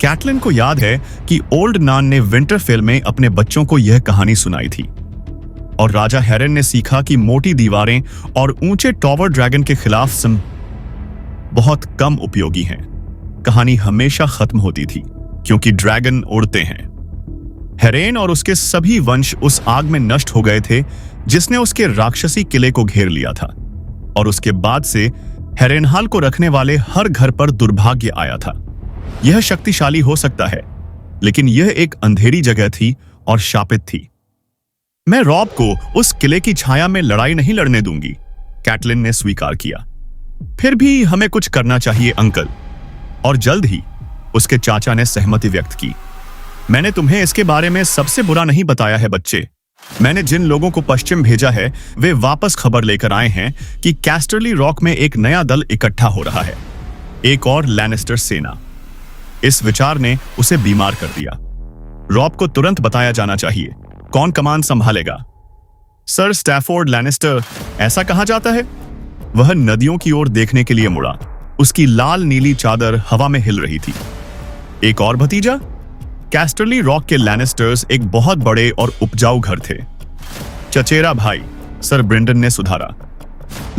B: कैटलिन को याद है कि ओल्ड नान ने विंटरफेल में अपने बच्चों को यह कहानी सुनाई थी, और राजा हेरन ने सीखा कि मोटी दीवारें और ऊंचे टॉवर ड्रैगन के खिलाफ सिम बहुत कम उपयोगी हैं। कहानी हमेशा खत्म होती थी क्योंकि ड्रैगन उड़ते हैं। हेरेन और उसके सभी वंश उस आग में नष्ट हो गए थे जिसने उसके राक्षसी किले को घेर लिया था, और उसके बाद से हेरेनहाल को रखने वाले हर घर पर दुर्भाग्य आया था। यह शक्तिशाली हो सकता है, लेकिन यह एक अंधेरी जगह थी और शापित थी। मैं रॉब को उस किले की छाया में लड़ाई नहीं लड़ने दूंगी, कैटलिन ने स्वीकार किया। फिर भी हमें कुछ करना चाहिए अंकल, और जल्द ही, उसके चाचा ने सहमति व्यक्त की। मैंने तुम्हें इसके बारे में सबसे बुरा नहीं बताया है बच्चे। मैंने जिन लोगों को पश्चिम भेजा है वे वापस खबर लेकर आए हैं कि कैस्टरली रॉक में एक नया दल इकट्ठा हो रहा है, एक और लैनिस्टर सेना। इस विचार ने उसे बीमार कर दिया। रॉब को तुरंत बताया जाना चाहिए कौन कमान संभालेगा। सर स्टैफोर्ड लैनिस्टर, ऐसा कहा जाता है। वह नदियों की ओर देखने के लिए मुड़ा। उसकी लाल नीली चादर हवा में हिल रही थी। एक और भतीजा? कैस्टरली रॉक के लैनिस्टर्स एक बहुत बड़े और उपजाऊ घर थे। चचेरा भाई, सर ब्रेंडन ने सुधारा।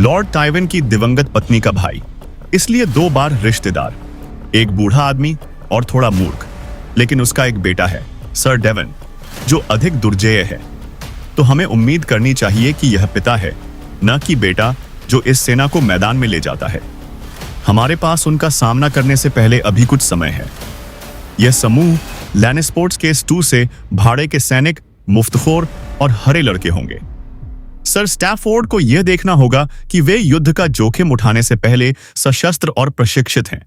B: लॉर्ड टाइवन की दिवंगत पत्नी का भाई, इसलिए 2 बार रिश्तेदार। एक बूढ़ा आदमी और थोड़ा मूर्ख, लेकिन उसका एक बेटा है, सर डेवन, जो अधिक दुर्जेय है। तो हमें उम्मीद करनी चाहिए कि यह पिता है, न कि बेटा, जो इस सेना को मैदान में ले जाता है। हमारे पास उनका सामना करने से पहले अभी कुछ समय है। यह समूह लैनिस्पोर्ट्स के स्टू से भाड़े के सैनिक, मुफ्तखोर और हरे लड़के होंगे। सर स्टैफोर्ड को यह देखना होगा कि वे युद्ध का जोखिम उठाने से पहले सशस्त्र और प्रशिक्षित हैं,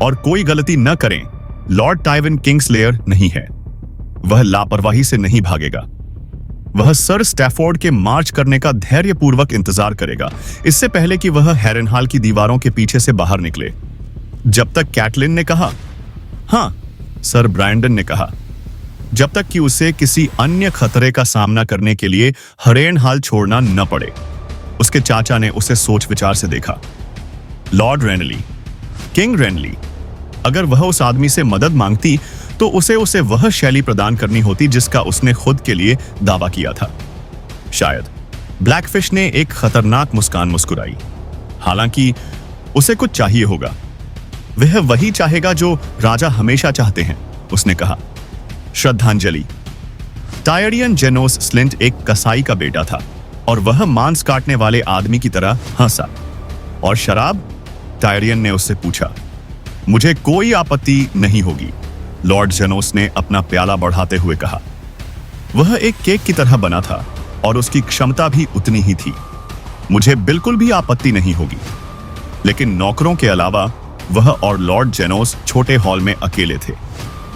B: और कोई गलती न करें। लॉर्ड टाइवन किंग्सलेयर नहीं है। वह लापरवाही से नहीं भागेगा। वह सर स्टैफोर्ड के मार्च करने का धैर्यपूर्वक इंतजार करेगा, इससे पहले कि वह हेरेनहाल की दीवारों के पीछे से बाहर निकले। जब तक कैटलिन ने कहा, हाँ, सर ब्रायंडन ने कहा, जब तक कि उसे किसी अन्य खतरे का सामना करने के लिए हेरेनहाल छोड़ना न पड़े। उसके चाचा ने उसे सोच विचार से देखा। लॉर्ड रेनली, किंग रेनली, अगर वह उस आदमी से मदद मांगती तो उसे वह शैली प्रदान करनी होती जिसका उसने खुद के लिए दावा किया था। शायद। ब्लैकफिश ने एक खतरनाक मुस्कान मुस्कुराई। हालांकि उसे कुछ चाहिए होगा। वह वही चाहेगा जो राजा हमेशा चाहते हैं, उसने कहा। श्रद्धांजलि। टायरियन जेनोस स्लिंट एक कसाई का बेटा था, और वह मांस काटने वाले आदमी की तरह हंसा। और शराब? टायरियन ने उससे पूछा। मुझे कोई आपत्ति नहीं होगी, लॉर्ड जेनोस ने अपना प्याला बढ़ाते हुए कहा। वह एक केक की तरह बना था, और उसकी क्षमता भी उतनी ही थी। मुझे बिल्कुल भी आपत्ति नहीं होगी। लेकिन नौकरों के अलावा वह और लॉर्ड जेनोस छोटे हॉल में अकेले थे,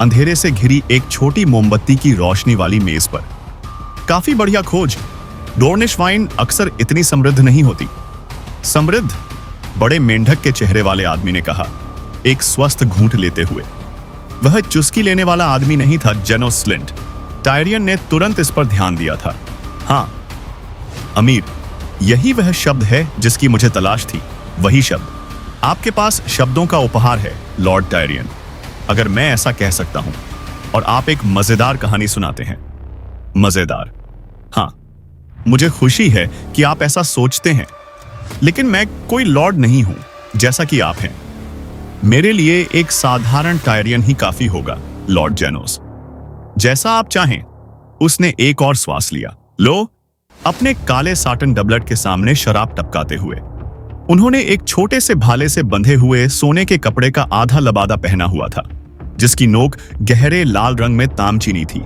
B: अंधेरे से घिरी एक छोटी मोमबत्ती की रोशनी वाली मेज पर। काफी बढ़िया खोज। डोर्निश वाइन अक्सर इतनी समृद्ध नहीं होती। समृद्ध? बड़े मेंढक के चेहरे वाले आदमी ने कहा, एक स्वस्थ घूंट लेते हुए। वह चुस्की लेने वाला आदमी नहीं था, जेनोस स्लिंट। टायरियन ने तुरंत इस पर ध्यान दिया था। हाँ, अमीर, यही वह शब्द है जिसकी मुझे तलाश थी। वही शब्द। आपके पास शब्दों का उपहार है, लॉर्ड टायरियन, अगर मैं ऐसा कह सकता हूं। और आप एक मजेदार कहानी सुनाते हैं। मजेदार? हाँ, मुझे खुशी है कि आप ऐसा सोचते हैं, लेकिन मैं कोई लॉर्ड नहीं हूं जैसा कि आप हैं। मेरे लिए एक साधारण टायरियन ही काफी होगा, लॉर्ड जेनोस। जैसा आप चाहें। उसने एक और श्वास लिया। लो, अपने काले साटन डबलट के सामने शराब टपकाते हुए। उन्होंने एक छोटे से भाले से बंधे हुए सोने के कपड़े का आधा लबादा पहना हुआ था, जिसकी नोक गहरे लाल रंग में तामचीनी थी,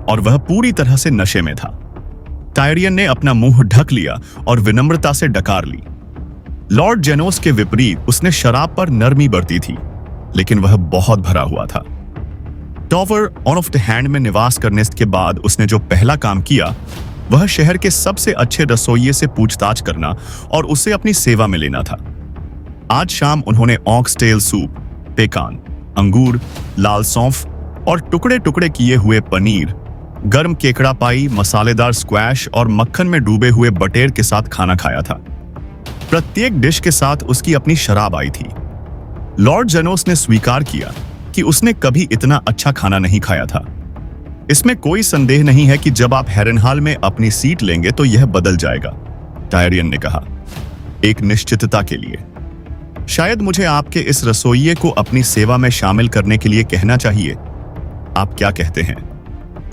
B: और वह पूरी तरह से नशे में था। टायरियन ने अपना मुंह ढक लिया और विनम्रता से डकार ली। लॉर्ड जेनोस के विपरीत उसने शराब पर नरमी बरती थी, लेकिन वह बहुत भरा हुआ था। Tower on off the hand में निवास करने के बाद उसने जो पहला काम किया वह शहर के सबसे अच्छे रसोइये से पूछताछ करना और उसे अपनी सेवा में लेना था। आज शाम उन्होंने ऑक्सटेल सूप, पेकान, अंगूर, लाल सौंफ और टुकड़े टुकड़े किए हुए पनीर, गर्म केकड़ा पाई, मसालेदार स्क्वैश और मक्खन में डूबे हुए बटेर के साथ खाना खाया था। प्रत्येक डिश के साथ उसकी अपनी शराब आई थी। लॉर्ड जेनोस ने स्वीकार किया कि उसने कभी इतना अच्छा खाना नहीं खाया था। इसमें कोई संदेह नहीं है कि जब आप हेरेनहाल में अपनी सीट लेंगे तो यह बदल जाएगा, टायरियन ने कहा, एक निश्चितता के लिए। शायद मुझे आपके इस रसोइये को अपनी सेवा में शामिल करने के लिए कहना चाहिए। आप क्या कहते हैं?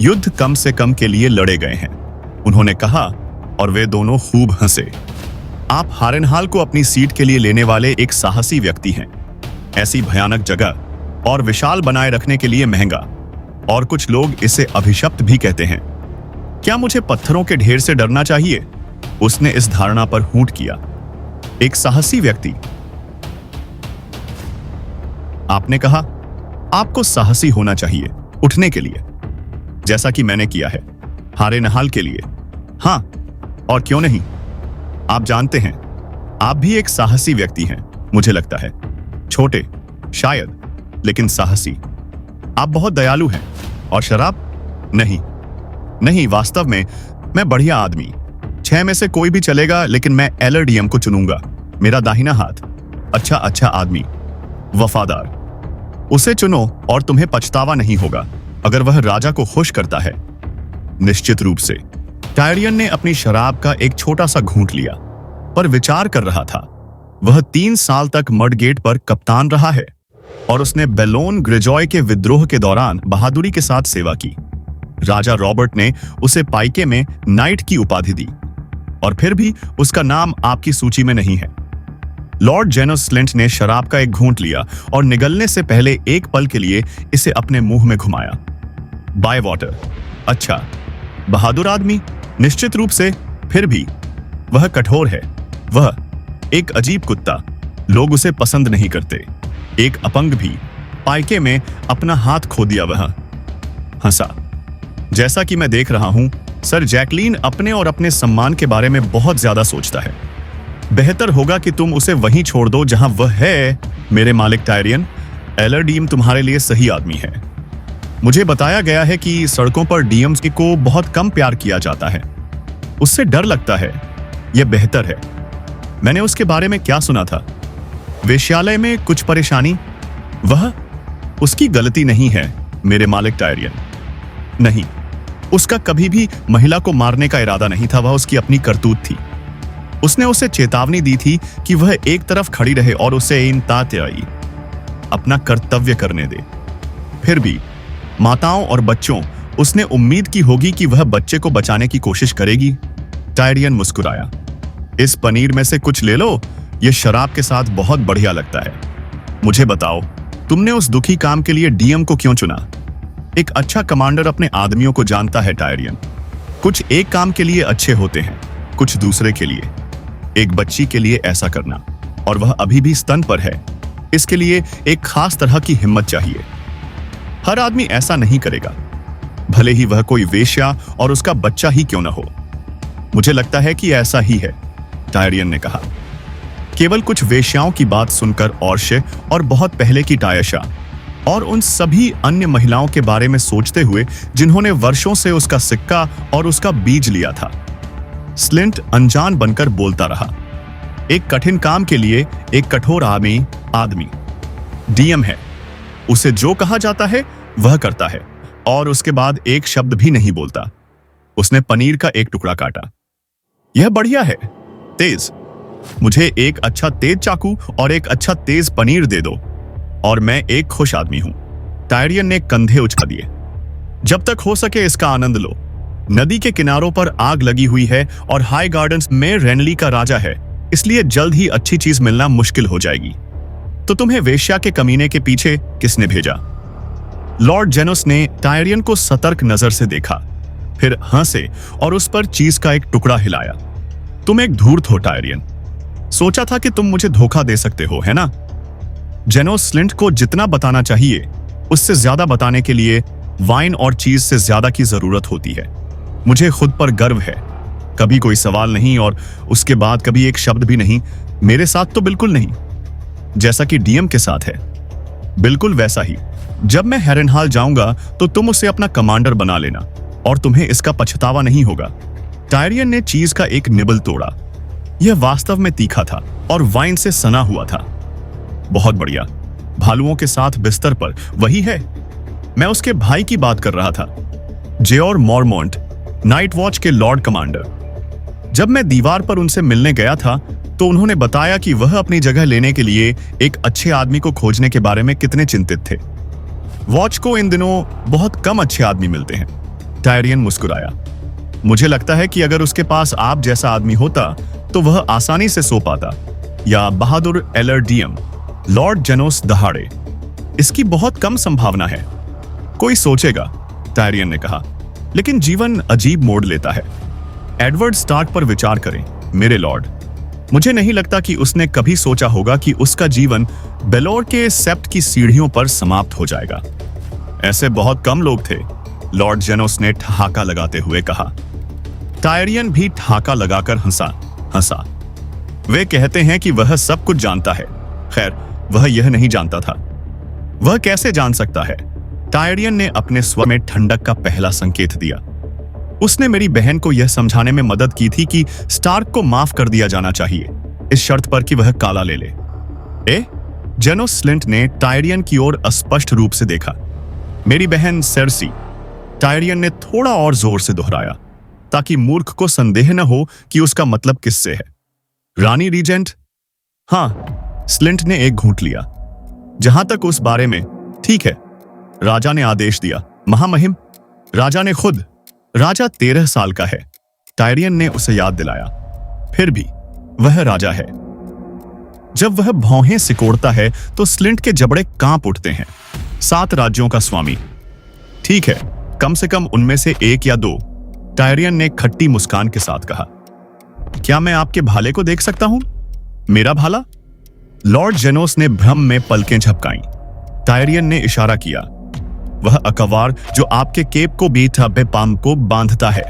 B: युद्ध कम से कम के लिए लड़े गए हैं, उन्होंने कहा, और वे दोनों खूब हंसे। आप हारेनहाल को अपनी सीट के लिए लेने वाले एक साहसी व्यक्ति हैं। ऐसी भयानक जगह और विशाल बनाए रखने के लिए महंगा, और कुछ लोग इसे अभिशप्त भी कहते हैं। क्या मुझे पत्थरों के ढेर से डरना चाहिए? उसने इस धारणा पर हूट किया। एक साहसी व्यक्ति, आपने कहा, आपको साहसी होना चाहिए उठने के लिए, जैसा कि मैंने किया है हारेनहाल के लिए। हां, और क्यों नहीं? आप जानते हैं, आप भी एक साहसी व्यक्ति हैं, मुझे लगता है। छोटे शायद, लेकिन साहसी। आप बहुत दयालु हैं। और शराब? नहीं नहीं, वास्तव में मैं बढ़िया आदमी। 6 में से कोई भी चलेगा, लेकिन मैं एलआरडीएम को चुनूंगा। मेरा दाहिना हाथ। अच्छा आदमी, वफादार। उसे चुनो और तुम्हें पछतावा नहीं होगा अगर वह राजा को खुश करता है। निश्चित रूप से। टायरियन ने अपनी शराब का एक छोटा सा घूंट लिया, पर विचार कर रहा था। वह 3 साल तक मडगेट पर कप्तान रहा है और उसने बेलोन ग्रेजॉय के विद्रोह के दौरान बहादुरी के साथ सेवा की। राजा रॉबर्ट ने उसे पाइके में नाइट की उपाधि दी, और फिर भी उसका नाम आपकी सूची में नहीं है। लॉर्ड जेनोस स्लिंट ने शराब का एक घूंट लिया और निगलने से पहले एक पल के लिए इसे अपने मुंह में घुमाया। By water. अच्छा, बहादुर आदमी, निश्चित रूप से। फिर भी वह कठोर है। वह एक अजीब कुत्ता। लोग उसे पसंद नहीं करते। एक अपंग भी। पाइके में अपना हाथ खो दिया। वह हंसा। जैसा कि मैं देख रहा हूं, सर जैकलीन अपने और अपने सम्मान के बारे में बहुत ज्यादा सोचता है। बेहतर होगा कि तुम उसे वहीं छोड़ दो जहां वह है, मेरे मालिक टायरियन। एलआरडीएम तुम्हारे लिए सही आदमी है। मुझे बताया गया है कि सड़कों पर डीएम्स को बहुत कम प्यार किया जाता है। उससे डर लगता है। यह बेहतर है। मैंने उसके बारे में क्या सुना था? वेश्यालय में कुछ परेशानी? वह उसकी गलती नहीं है, मेरे मालिक टायरियन। नहीं, उसका कभी भी महिला को मारने का इरादा नहीं था। वह उसकी अपनी करतूत थी। उसने उसे चेतावनी दी थी कि वह एक तरफ खड़ी रहे और उसे इंतात्याई अपना कर्तव्य करने दे। फिर भी माताओं और बच्चों, उसने उम्मीद की होगी कि वह बच्चे को बचाने की कोशिश करेगी। टायरियन मुस्कुराया। इस पनीर में से कुछ ले लो, यह शराब के साथ बहुत बढ़िया लगता है। मुझे बताओ, तुमने उस दुखी काम के लिए डीएम को क्यों चुना? एक अच्छा कमांडर अपने आदमियों को जानता है टायरियन। कुछ एक काम के लिए अच्छे होते हैं, कुछ दूसरे के लिए। एक बच्ची के लिए ऐसा करना, और वह अभी भी स्तन पर है, इसके लिए एक खास तरह की हिम्मत चाहिए। हर आदमी ऐसा नहीं करेगा, भले ही वह कोई वेश्या और उसका बच्चा ही क्यों न हो। मुझे लगता है कि ऐसा ही है, टायरियन ने कहा। केवल कुछ वेश्याओं की बात सुनकर औरशे और बहुत पहले की टायशा और उन सभी अन्य महिलाओं के बारे में सोचते हुए जिन्होंने वर्षों से उसका सिक्का और उसका बीज लिया था, स्लिंट अनजान बनकर बोलता रहा। एक कठिन काम के लिए एक कठोर आदमी डीएम है। उसे जो कहा जाता है वह करता है, और उसके बाद एक शब्द भी नहीं बोलता। उसने पनीर का एक टुकड़ा काटा। यह बढ़िया है, तेज। मुझे एक अच्छा तेज चाकू और एक अच्छा तेज पनीर दे दो, और मैं एक खुश आदमी हूं। टायरियन ने कंधे उचका दिए। जब तक हो सके इसका आनंद लो। नदी के किनारों पर आग लगी हुई है और हाई गार्डन्स में रेनली का राजा है, इसलिए जल्द ही अच्छी चीज मिलना मुश्किल हो जाएगी। तो तुम्हें वेश्या के कमीने के पीछे किसने भेजा? लॉर्ड जेनोस ने टायरियन को सतर्क नजर से देखा, फिर हंसे और उस पर चीज का एक टुकड़ा हिलाया। तुम एक धूर्त हो टायरियन। सोचा था कि तुम मुझे धोखा दे सकते हो, है ना? जेनोस स्लिंट को जितना बताना चाहिए उससे ज्यादा बताने के लिए वाइन और चीज से ज्यादा की जरूरत होती है। मुझे खुद पर गर्व है। कभी कोई सवाल नहीं, और उसके बाद कभी एक शब्द भी नहीं। मेरे साथ तो बिल्कुल नहीं, जैसा कि डीएम के साथ है। बिल्कुल वैसा ही। जब मैं हारेनहाल जाऊंगा तो तुम उसे अपना कमांडर बना लेना, और तुम्हें इसका पछतावा नहीं होगा। टायरियन ने चीज का एक निबल तोड़ा। यह वास्तव में तीखा था और वाइन से सना हुआ था। बहुत बढ़िया। भालुओं के साथ बिस्तर पर, वही है। मैं उसके भाई की बात कर रहा था, जेओर मॉरमोंट, नाइट वॉच के लॉर्ड कमांडर। जब मैं दीवार पर उनसे मिलने गया था तो उन्होंने बताया कि वह अपनी जगह लेने के लिए एक अच्छे आदमी को खोजने के बारे में कितने चिंतित थे। वॉच को इन दिनों बहुत कम अच्छे आदमी मिलते हैं। टायरियन मुस्कुराया। मुझे लगता है कि अगर उसके पास आप जैसा आदमी होता तो वह आसानी से सो पाता, या बहादुर एलआरडीएम लॉर्ड जेनोस दहाड़े। इसकी बहुत कम संभावना है। कोई सोचेगा, टायरियन ने कहा, लेकिन जीवन अजीब मोड़ लेता है। एडवर्ड स्टार्क पर विचार करें मेरे लॉर्ड। मुझे नहीं लगता कि उसने कभी सोचा होगा कि उसका जीवन बेलोर के सेप्ट की सीढ़ियों पर समाप्त हो जाएगा। ऐसे बहुत कम लोग थे, लॉर्ड जेनोस ने ठहाका लगाते हुए कहा। टायरियन भी ठहाका लगाकर हंसा। वे कहते हैं कि वह सब कुछ जानता है। खैर, वह यह नहीं जानता था। वह कैसे जान सकता है? टायरियन ने अपने स्वर में ठंडक का पहला संकेत दिया। उसने मेरी बहन को यह समझाने में मदद की थी कि स्टार्क को माफ कर दिया जाना चाहिए, इस शर्त पर कि वह काला ले ले। जेनोस स्लिंट ने टायरियन की ओर अस्पष्ट रूप से देखा। मेरी बहन सेर्सी, टायरियन ने थोड़ा और जोर से दोहराया, ताकि मूर्ख को संदेह न हो कि उसका मतलब किससे है। रानी रीजेंट? हाँ, स्लिंट ने एक घूंट लिया। जहां तक उस बारे में, ठीक है। राजा ने आदेश दिया। महामहिम, राजा ने खुद। राजा 13 साल का है, टायरियन ने उसे याद दिलाया। फिर भी वह राजा है। जब वह भौहें सिकोड़ता है तो स्लिंट के जबड़े कांप उठते हैं। 7 राज्यों का स्वामी। ठीक है, कम से कम उनमें से 1 या 2, टायरियन ने खट्टी मुस्कान के साथ कहा। क्या मैं आपके भाले को देख सकता हूं? मेरा भाला? लॉर्ड जेनोस ने भ्रम में पलकें झपकाईं। टायरियन ने इशारा किया। वह अकवार जो आपके केप को बीटा बेपाम को बांधता है।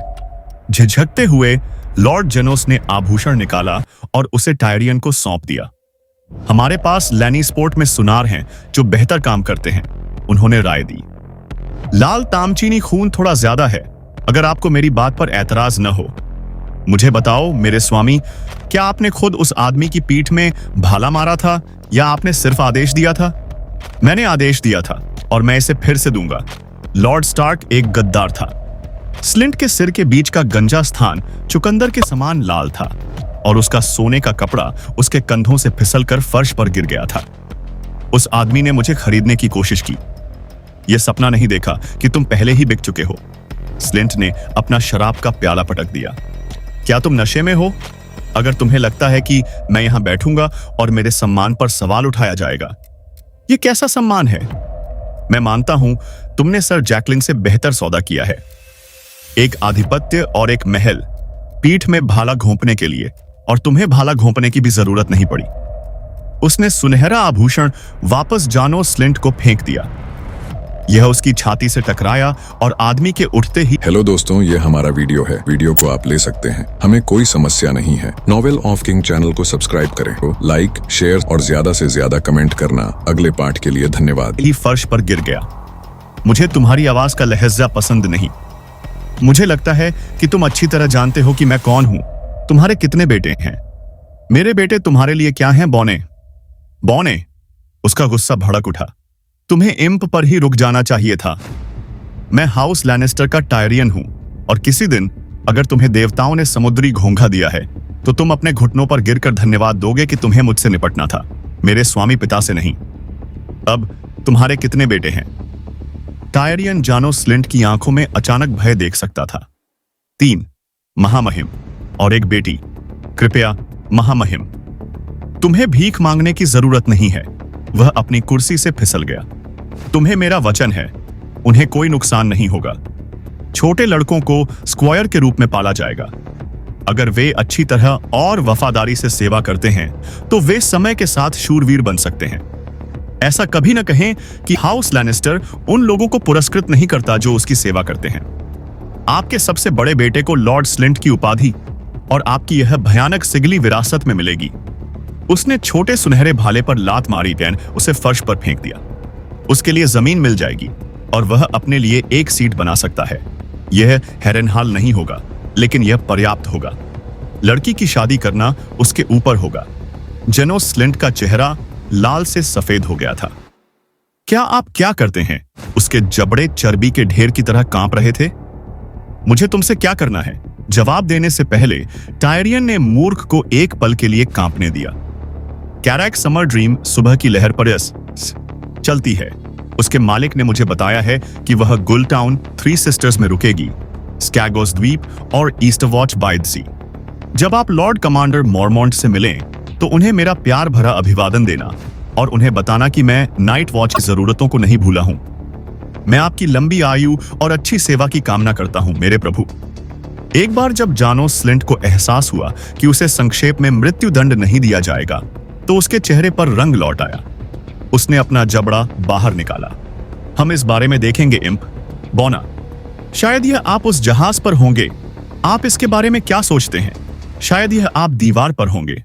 B: झिझकते हुए लॉर्ड जेनोस ने आभूषण निकाला और उसे टायरियन को सौंप दिया। हमारे पास लैनीस्पोर्ट में सुनार हैं जो बेहतर काम करते हैं, उन्होंने राय दी। लाल तामचीनी खून थोड़ा ज्यादा है, अगर आपको मेरी बात पर ऐतराज न हो। मुझे बताओ मेरे स्वामी, क्या आपने खुद उस आदमी की पीठ में भाला मारा था या आपने सिर्फ आदेश दिया था? मैंने आदेश दिया था और मैं इसे फिर से दूंगा। लॉर्ड स्टार्क एक गद्दार था। स्लिंट के सिर के बीच का गंजा स्थान चुकंदर के समान लाल था और उसका सोने का कपड़ा उसके कंधों से फिसलकर फर्श पर गिर गया था। उस आदमी ने मुझे खरीदने की कोशिश की। यह सपना नहीं देखा कि तुम पहले ही बिक चुके हो। स्लिंट ने अपना शराब का प्याला पटक दिया। क्या तुम नशे में हो? अगर तुम्हें लगता है कि मैं यहां बैठूंगा और मेरे सम्मान पर सवाल उठाया जाएगा। यह कैसा सम्मान है? मैं मानता हूं तुमने सर जैकलिन से बेहतर सौदा किया है। एक आधिपत्य और एक महल, पीठ में भाला घोंपने के लिए, और तुम्हें भाला घोंपने की भी जरूरत नहीं पड़ी। उसने सुनहरा आभूषण वापस जानो स्लिंट को फेंक दिया। यह उसकी छाती से टकराया और आदमी के उठते ही।
C: हेलो दोस्तों, ये हमारा वीडियो है। वीडियो को आप ले सकते हैं, हमें कोई समस्या नहीं है। नॉवेल ऑफ किंग चैनल को सब्सक्राइब करें, लाइक, शेयर और ज्यादा से ज्यादा कमेंट करना। अगले पार्ट के लिए धन्यवाद।
B: ही फर्श पर गिर गया। मुझे तुम्हारी आवाज का लहजा पसंद नहीं। मुझे लगता है कि तुम अच्छी तरह जानते हो कि मैं कौन हूं। तुम्हारे कितने बेटे हैं? मेरे बेटे तुम्हारे लिए क्या हैं? बौने। उसका गुस्सा भड़क उठा। तुम्हें इम्प पर ही रुक जाना चाहिए था। मैं हाउस लैनिस्टर का टायरियन हूं, और किसी दिन अगर तुम्हें देवताओं ने समुद्री घोंघा दिया है तो तुम अपने घुटनों पर गिरकर धन्यवाद दोगे कि तुम्हें मुझसे निपटना था, मेरे स्वामी पिता से नहीं। अब तुम्हारे कितने बेटे हैं? टायरियन जानो स्लिंट की आंखों में अचानक भय देख सकता था। 3 महामहिम और एक बेटी। कृपया महामहिम, तुम्हें भीख मांगने की जरूरत नहीं है। वह अपनी कुर्सी से फिसल गया। तुम्हें मेरा वचन है, उन्हें कोई नुकसान नहीं होगा। छोटे लड़कों को स्क्वायर के रूप में पाला जाएगा। अगर वे अच्छी तरह और वफादारी से सेवा करते हैं तो वे समय के साथ शूरवीर बन सकते हैं। ऐसा कभी न कहें कि हाउस लैनिस्टर उन लोगों को पुरस्कृत नहीं करता जो उसकी सेवा करते हैं। आपके सबसे बड़े बेटे को लॉर्ड स्लिंट की उपाधि और आपकी यह भयानक सिगली विरासत में मिलेगी। उसने छोटे सुनहरे भाले पर लात मारी, उसे फर्श पर फेंक दिया। उसके लिए जमीन मिल जाएगी और वह अपने लिए एक सीट बना सकता है। यह हेरेनहाल नहीं होगा, लेकिन यह पर्याप्त होगा। लड़की की शादी करना उसके ऊपर होगा। जेनोस स्लिंट का चेहरा लाल से सफेद हो गया था। क्या आप क्या करते हैं? उसके जबड़े चर्बी के ढेर की तरह कांप रहे थे। मुझे तुमसे क्या करना है? जवाब देने से पहले टायरियन ने मूर्ख को एक पल के लिए कांपने दिया। कैरैक समर ड्रीम सुबह की लहर पर चलती है। उसके मालिक ने मुझे बताया है कि वह गुल टाउन, थ्री सिस्टर्स में रुकेगी, स्कैगोस द्वीप और ईस्टवॉच बाय द सी। जब आप लॉर्ड कमांडर मॉरमॉन्ट से मिलें तो उन्हें मेरा प्यार भरा अभिवादन देना और उन्हें बताना कि मैं नाइट वॉच की जरूरतों को नहीं भूला हूं। मैं आपकी लंबी आयु और अच्छी सेवा की कामना करता हूं मेरे प्रभु। एक बार जब जानो स्लिंट को एहसास हुआ कि उसे संक्षेप में मृत्युदंड नहीं दिया जाएगा तो उसके चेहरे पर रंग लौट आया। उसने अपना जबड़ा बाहर निकाला। हम इस बारे में देखेंगे इम्प। बोना, शायद यह आप उस जहाज पर होंगे। आप इसके बारे में क्या सोचते हैं? शायद यह आप दीवार पर होंगे।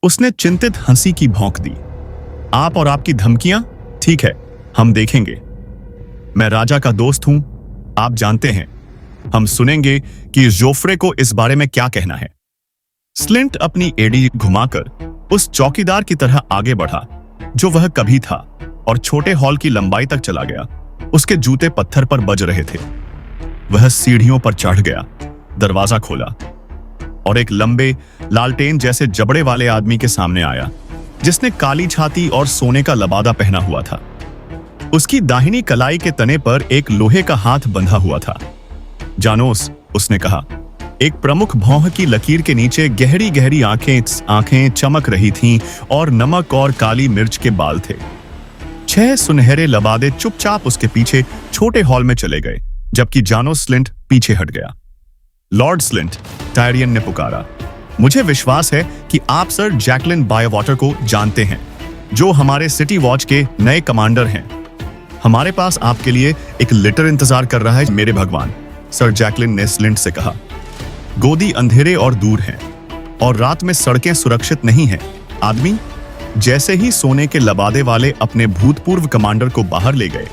B: उसने चिंतित हंसी की भौंक दी। आप और आपकी धमकियां? ठीक है, हम देखेंगे। मैं राजा का दोस्त हूं, आप जानते हैं। हम सुनेंगे कि जोफ्रे को इस बारे में क्या कहना है। स्लिंट अपनी एड़ी घुमाकर उस चौकीदार की तरह आगे बढ़ा जो वह कभी था और छोटे हॉल की लंबाई तक चला गया। उसके जूते पत्थर पर बज रहे थे। वह सीढ़ियों पर चढ़ गया, दरवाजा खोला और एक लंबे लालटेन जैसे जबड़े वाले आदमी के सामने आया जिसने काली छाती और सोने का लबादा पहना हुआ था। उसकी दाहिनी कलाई के तने पर एक लोहे का हाथ बंधा हुआ था। जानोस, उसने कहा। एक प्रमुख भौं की लकीर के नीचे गहरी गहरी आंखें चमक रही थीं और नमक और काली मिर्च के बाल थे। 6 सुनहरे लबादे चुपचाप उसके पीछे छोटे हॉल में चले गए जबकि जानोस स्लिंट पीछे हट गया। लॉर्ड स्लिंट, टायरियन ने पुकारा, मुझे विश्वास है कि आप सर जैकलिन बायवॉटर को जानते हैं जो हमारे सिटी वॉच के नए कमांडर हैं। हमारे पास आपके लिए एक लेटर इंतजार कर रहा है मेरे भगवान, सर जैकलिन ने स्लिंट से कहा। गोदी अंधेरे और दूर हैं और रात में सड़कें सुरक्षित नहीं हैं। आदमी जैसे ही सोने के लबादे वाले अपने भूतपूर्व कमांडर को बाहर ले गए,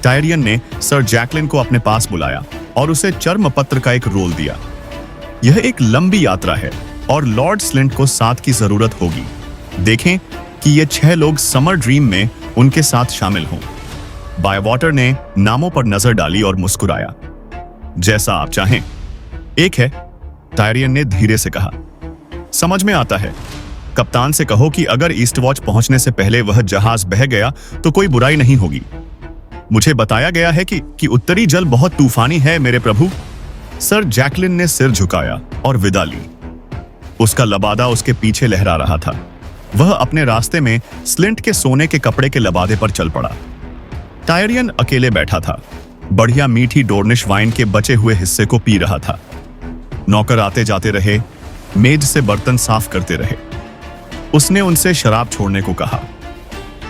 B: टायरियन ने सर जैकलिन को अपने पास बुलाया और उसे चर्म पत्र का एक रोल दिया। यह एक लंबी यात्रा है और लॉर्ड स्लिंट को साथ की जरूरत होगी। देखें कि ये 6 लोग समर ड्रीम में उनके साथ शामिल हों। बायवॉटर ने नामों पर नजर डाली और मुस्कुराया। जैसा आप चाहें। एक है, टायरियन ने धीरे से कहा। समझ में आता है। कप्तान से कहो कि अगर ईस्टवॉच पहुंचने से पहले वह जहाज बह गया तो कोई बुराई नहीं होगी। मुझे बताया गया है कि उत्तरी जल बहुत तूफानी है मेरे प्रभु। सर जैकलिन ने सिर झुकाया और विदा ली। उसका लबादा उसके पीछे लहरा रहा था। वह अपने रास्ते में स्लिंट के सोने के कपड़े के लबादे पर चल पड़ा। टायरियन अकेले बैठा था, बढ़िया मीठी डोर्निश वाइन के बचे हुए हिस्से को पी रहा था। नौकर आते जाते रहे, मेज से बर्तन साफ करते रहे। उसने उनसे शराब छोड़ने को कहा।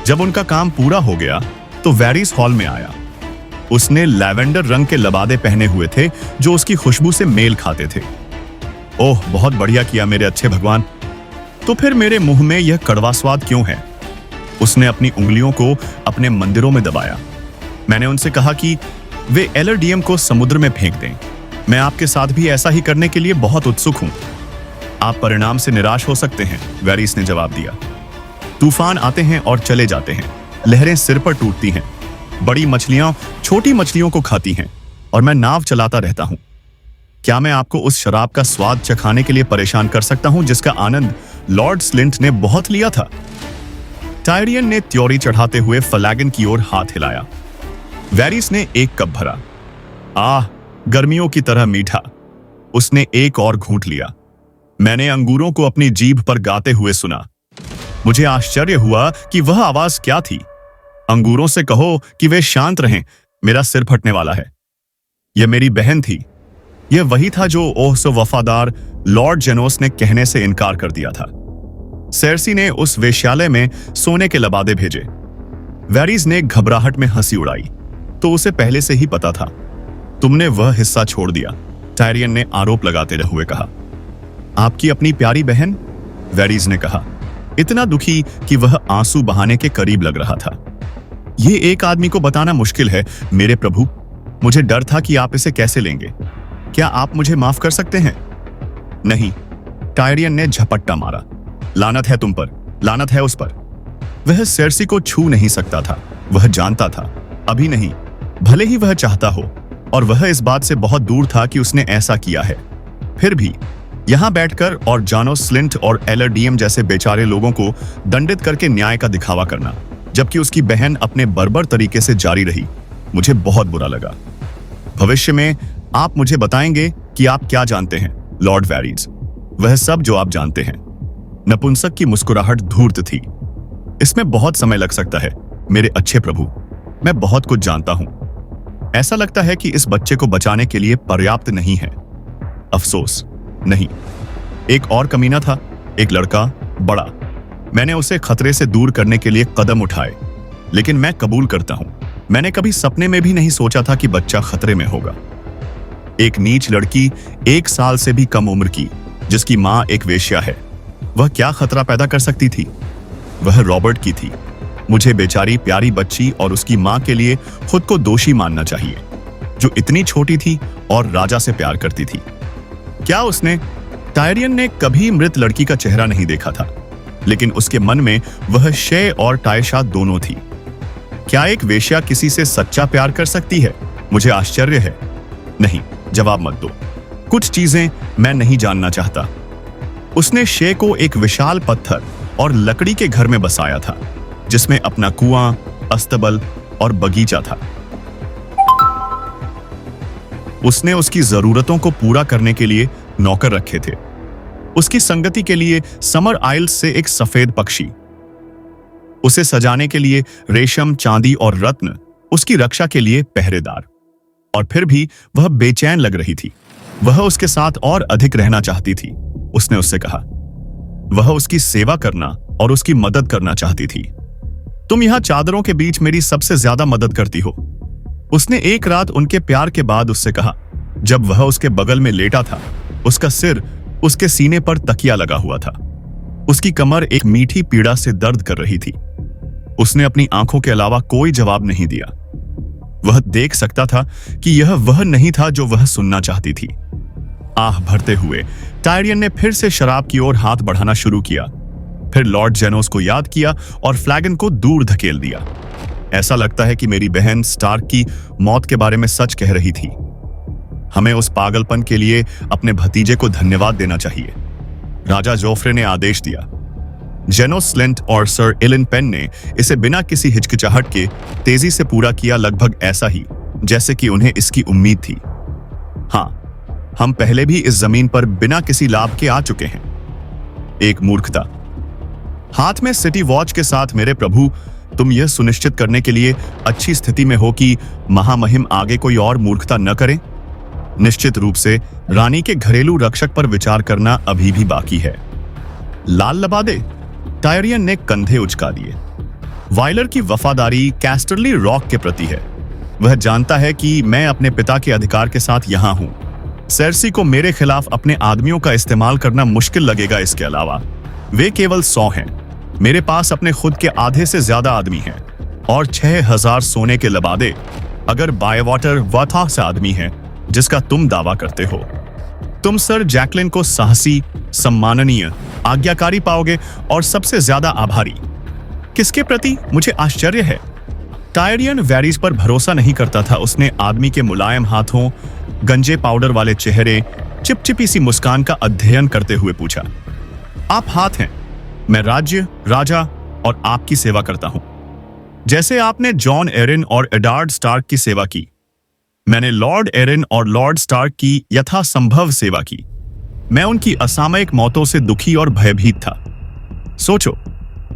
B: जब उनका काम पूरा हो गया तो वेरिस हॉल में आया। उसने लैवेंडर रंग के लबादे पहने हुए थे जो उसकी खुशबू से मेल खाते थे। ओह, बहुत बढ़िया किया मेरे अच्छे भगवान। तो फिर मेरे मुंह में यह कड़वा स्वाद क्यों है? उसने अपनी उंगलियों को अपने मंदिरों में दबाया। मैंने उनसे कहा कि वे एलरडीएम को समुद्र में फेंक दें। मैं आपके साथ भी ऐसा ही करने के लिए बहुत उत्सुक हूं। आप परिणाम से निराश हो सकते हैं, वेरिस ने जवाब दिया। तूफान आते हैं और चले जाते हैं, लहरें सिर पर टूटती हैं, बड़ी मछलियां छोटी मछलियों को खाती हैं और मैं नाव चलाता रहता हूं। क्या मैं आपको उस शराब का स्वाद चखाने के लिए परेशान कर सकता हूं जिसका आनंद लॉर्ड स्लिंट ने बहुत लिया था? टायरियन ने त्योरी चढ़ाते हुए फ्लैगन की ओर हाथ हिलाया। वेरिस ने एक कप भरा। आह, गर्मियों की तरह मीठा। उसने एक और घूंट लिया। मैंने अंगूरों को अपनी जीभ पर गाते हुए सुना। मुझे आश्चर्य हुआ कि वह आवाज क्या थी। अंगूरों से कहो कि वे शांत रहें, मेरा सिर फटने वाला है। यह मेरी बहन थी। यह वही था जो ओह सो वफादार लॉर्ड जेनोस ने कहने से इनकार कर दिया था। सेर्सी ने उस वेश्यालय में सोने के लबादे भेजे। वेरिस ने घबराहट में हंसी उड़ाई। तो उसे पहले से ही पता था। तुमने वह हिस्सा छोड़ दिया, टायरियन ने आरोप लगाते हुए कहा। आपकी अपनी प्यारी बहन? वेरिस ने कहा, इतना दुखी कि वह आंसू बहाने के करीब लग रहा था। यह एक आदमी को बताना मुश्किल है मेरे प्रभु। मुझे डर था कि आप इसे कैसे लेंगे। क्या आप मुझे माफ कर सकते हैं? नहीं, टायरियन ने झपट्टा मारा। लानत है तुम पर, लानत है उस पर। वह सेर्सी को छू नहीं सकता था। वह जानता था, अभी नहीं, भले ही वह चाहता हो, और वह इस बात से बहुत दूर था कि उसने ऐसा किया है। फिर भी यहां बैठकर और जानो स्लिंट और एलरडीएम जैसे बेचारे लोगों को दंडित करके न्याय का दिखावा करना, जबकि उसकी बहन अपने बर्बर तरीके से जारी रही। मुझे बहुत बुरा लगा। भविष्य में आप मुझे बताएंगे कि आप क्या जानते हैं लॉर्ड वैरीज, वह सब जो आप जानते हैं। नपुंसक की मुस्कुराहट धूर्त थी। इसमें बहुत समय लग सकता है मेरे अच्छे प्रभु, मैं बहुत कुछ जानता हूं। ऐसा लगता है कि इस बच्चे को बचाने के लिए पर्याप्त नहीं है। अफसोस नहीं। एक और कमीना था, एक लड़का, बड़ा। मैंने उसे खतरे से दूर करने के लिए कदम उठाए, लेकिन मैं कबूल करता हूं, मैंने कभी सपने में भी नहीं सोचा था कि बच्चा खतरे में होगा। एक नीच लड़की, 1 साल से भी कम उम्र की, जिसकी मां एक वेश्या है, वह क्या खतरा पैदा कर सकती थी? वह रॉबर्ट की थी। मुझे बेचारी प्यारी बच्ची और उसकी मां के लिए खुद को दोषी मानना चाहिए, जो इतनी छोटी थी और राजा से प्यार करती थी। क्या उसने? टायरियन ने कभी मृत लड़की का चेहरा नहीं देखा था, लेकिन उसके मन में वह शे और टायशा दोनों थी। क्या एक वेश्या किसी से सच्चा प्यार कर सकती है? मुझे आश्चर्य है। नहीं, जवाब मत दो। कुछ चीजें मैं नहीं जानना चाहता। उसने शे को एक विशाल पत्थर और लकड़ी के घर में बसाया था, जिसमें अपना कुआं, अस्तबल और बगीचा था। उसने उसकी जरूरतों को पूरा करने के लिए नौकर रखे थे। उसकी संगति के लिए समर आइल्स से एक सफेद पक्षी, उसे सजाने के लिए रेशम, चांदी और रत्न, उसकी रक्षा के लिए पहरेदार। और फिर भी वह बेचैन लग रही थी। वह उसके साथ और अधिक रहना चाहती थी। उसने उससे कहा। वह उसकी सेवा करना और उसकी मदद करना चाहती थी। तुम यहां चादरों के बीच मेरी सबसे ज्यादा मदद करती हो, उसने एक रात उनके प्यार के बाद उससे कहा, जब वह उसके बगल में लेटा था। उसका सिर उसके सीने पर तकिया लगा हुआ था। उसकी कमर एक मीठी पीड़ा से दर्द कर रही थी। उसने अपनी आंखों के अलावा कोई जवाब नहीं दिया। वह देख सकता था कि यह वह नहीं था जो वह सुनना चाहती थी। आह भरते हुए टायरियन ने फिर से शराब की ओर हाथ बढ़ाना शुरू किया। फिर लॉर्ड जेनोस को याद किया और फ्लैगन को दूर धकेल दिया। ऐसा लगता है कि मेरी बहन स्टार्क की मौत के बारे में सच कह रही थी। हमें उस पागलपन के लिए अपने भतीजे को धन्यवाद देना चाहिए, राजा जोफ्रे ने आदेश दिया। जेनोस स्लेंट और सर एलन पेन ने इसे बिना किसी हिचकिचाहट के तेजी से पूरा किया, लगभग ऐसा ही जैसे कि उन्हें इसकी उम्मीद थी। हाँ, हम पहले भी इस जमीन पर बिना किसी लाभ के आ चुके हैं। एक मूर्खता। हाथ में सिटी वॉच के साथ, मेरे प्रभु, तुम यह सुनिश्चित करने के लिए अच्छी स्थिति में हो कि महामहिम आगे कोई और मूर्खता न करें। निश्चित रूप से रानी के घरेलू रक्षक पर विचार करना अभी भी बाकी है। लाल लबादे। टायरियन ने कंधे उचका दिए। वायलर की वफादारी कैस्टरली रॉक के प्रति है। वह जानता है कि मैं अपने पिता के अधिकार के साथ यहां हूं। सेर्सी को मेरे खिलाफ अपने आदमियों का इस्तेमाल करना मुश्किल लगेगा। इसके अलावा वे केवल 100 हैं। मेरे पास अपने खुद के आधे से ज्यादा आदमी हैं और 6000 सोने के लबादे, अगर बायवाटर वाथा से आदमी हैं जिसका तुम दावा करते हो। तुम सर जैकलिन को साहसी, सम्माननीय, आज्ञाकारी पाओगे और सबसे ज्यादा आभारी। किसके प्रति? मुझे आश्चर्य है। टायरियन वैरीज पर भरोसा नहीं करता था। उसने आदमी के मुलायम हाथों, गंजे पाउडर वाले चेहरे, चिपचिपी सी मुस्कान का अध्ययन करते हुए पूछा, आप हाथ हैं, मैं राज्य, राजा और आपकी सेवा करता हूं, जैसे आपने जॉन एरिन और एडार्ड स्टार्क की सेवा की। मैंने लॉर्ड एरिन और लॉर्ड स्टार्क की यथासंभव सेवा की। मैं उनकी असामयिक मौतों से दुखी और भयभीत था। सोचो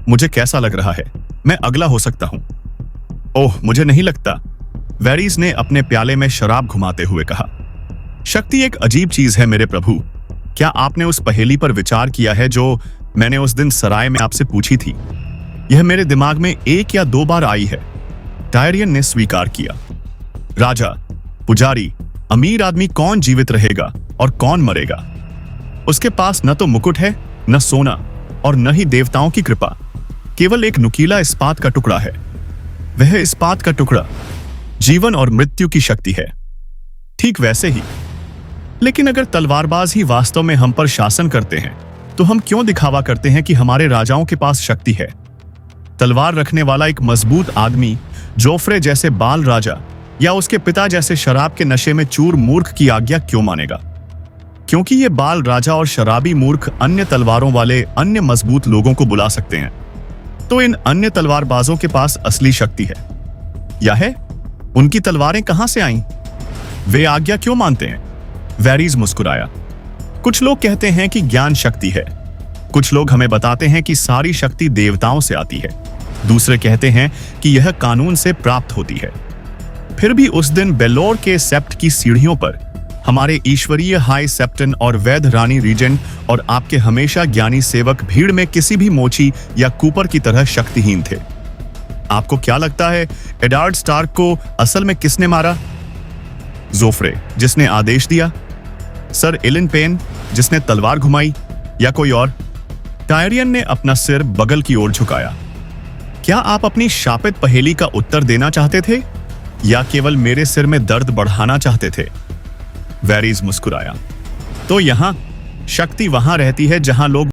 B: मुझे कैसा लग रहा है। मैं अगला हो सकता हूं। ओह, मुझे नहीं लगता, वैरीज ने अपने प्याले में शराब घुमाते हुए कहा। शक्ति एक अजीब चीज है मेरे प्रभु। क्या आपने उस पहेली पर विचार किया है जो मैंने उस दिन सराय में आपसे पूछी थी? यह मेरे दिमाग में 1 या 2 बार आई है। टायरियन ने स्वीकार किया। राजा, पुजारी, अमीर आदमी कौन जीवित रहेगा और कौन मरेगा? उसके पास न तो मुकुट है, न सोना और न ही देवताओं की कृपा। केवल एक नुकीला इस्पात का टुकड़ा है। वह इस्पात का टुकड़ा जीवन और मृत्यु की शक्ति है। ठीक वैसे ही, लेकिन अगर तलवारबाज ही वास्तव में हम पर शासन करते हैं, तो हम क्यों दिखावा करते हैं कि हमारे राजाओं के पास शक्ति है? तलवार रखने वाला एक मजबूत आदमी जोफ्रे जैसे बाल राजा या उसके पिता जैसे शराब के नशे में चूर मूर्ख की आज्ञा क्यों मानेगा? क्योंकि ये बाल राजा और शराबी मूर्ख अन्य तलवारों वाले अन्य मजबूत लोगों को बुला सकते हैं। तो इन अन्य तलवारबाजों के पास असली शक्ति है या है? उनकी तलवारें कहां से आईं? वे आज्ञा क्यों मानते हैं? वेरीज मुस्कुराया। कुछ लोग कहते हैं कि ज्ञान शक्ति है, कुछ लोग हमें बताते हैं कि सारी शक्ति देवताओं से आती है, दूसरे कहते हैं कि यह कानून से प्राप्त होती है। फिर भी उस दिन बेलोर के सेप्ट की सीढ़ियों पर हमारे ईश्वरीय हाई सेप्टन और वैध रानी रीजेंट और आपके हमेशा ज्ञानी सेवक भीड़ में किसी भी मोची या कूपर की तरह शक्तिहीन थे। आपको क्या लगता है एडार्ड स्टार्क को असल में किसने मारा? जोफ्रे, जिसने आदेश दिया? सर इलिन पेन, जिसने तलवार घुमाई? या कोई और? टायरियन ने अपना सिर बगल की ओर झुकाया। क्या आप अपनी शापित पहेली का उत्तर देना चाहते थे या केवल मेरे सिर में दर्द बढ़ाना चाहते थे? वेरीज मुस्कुराया। तो यहां शक्ति वहां रहती है जहां लोग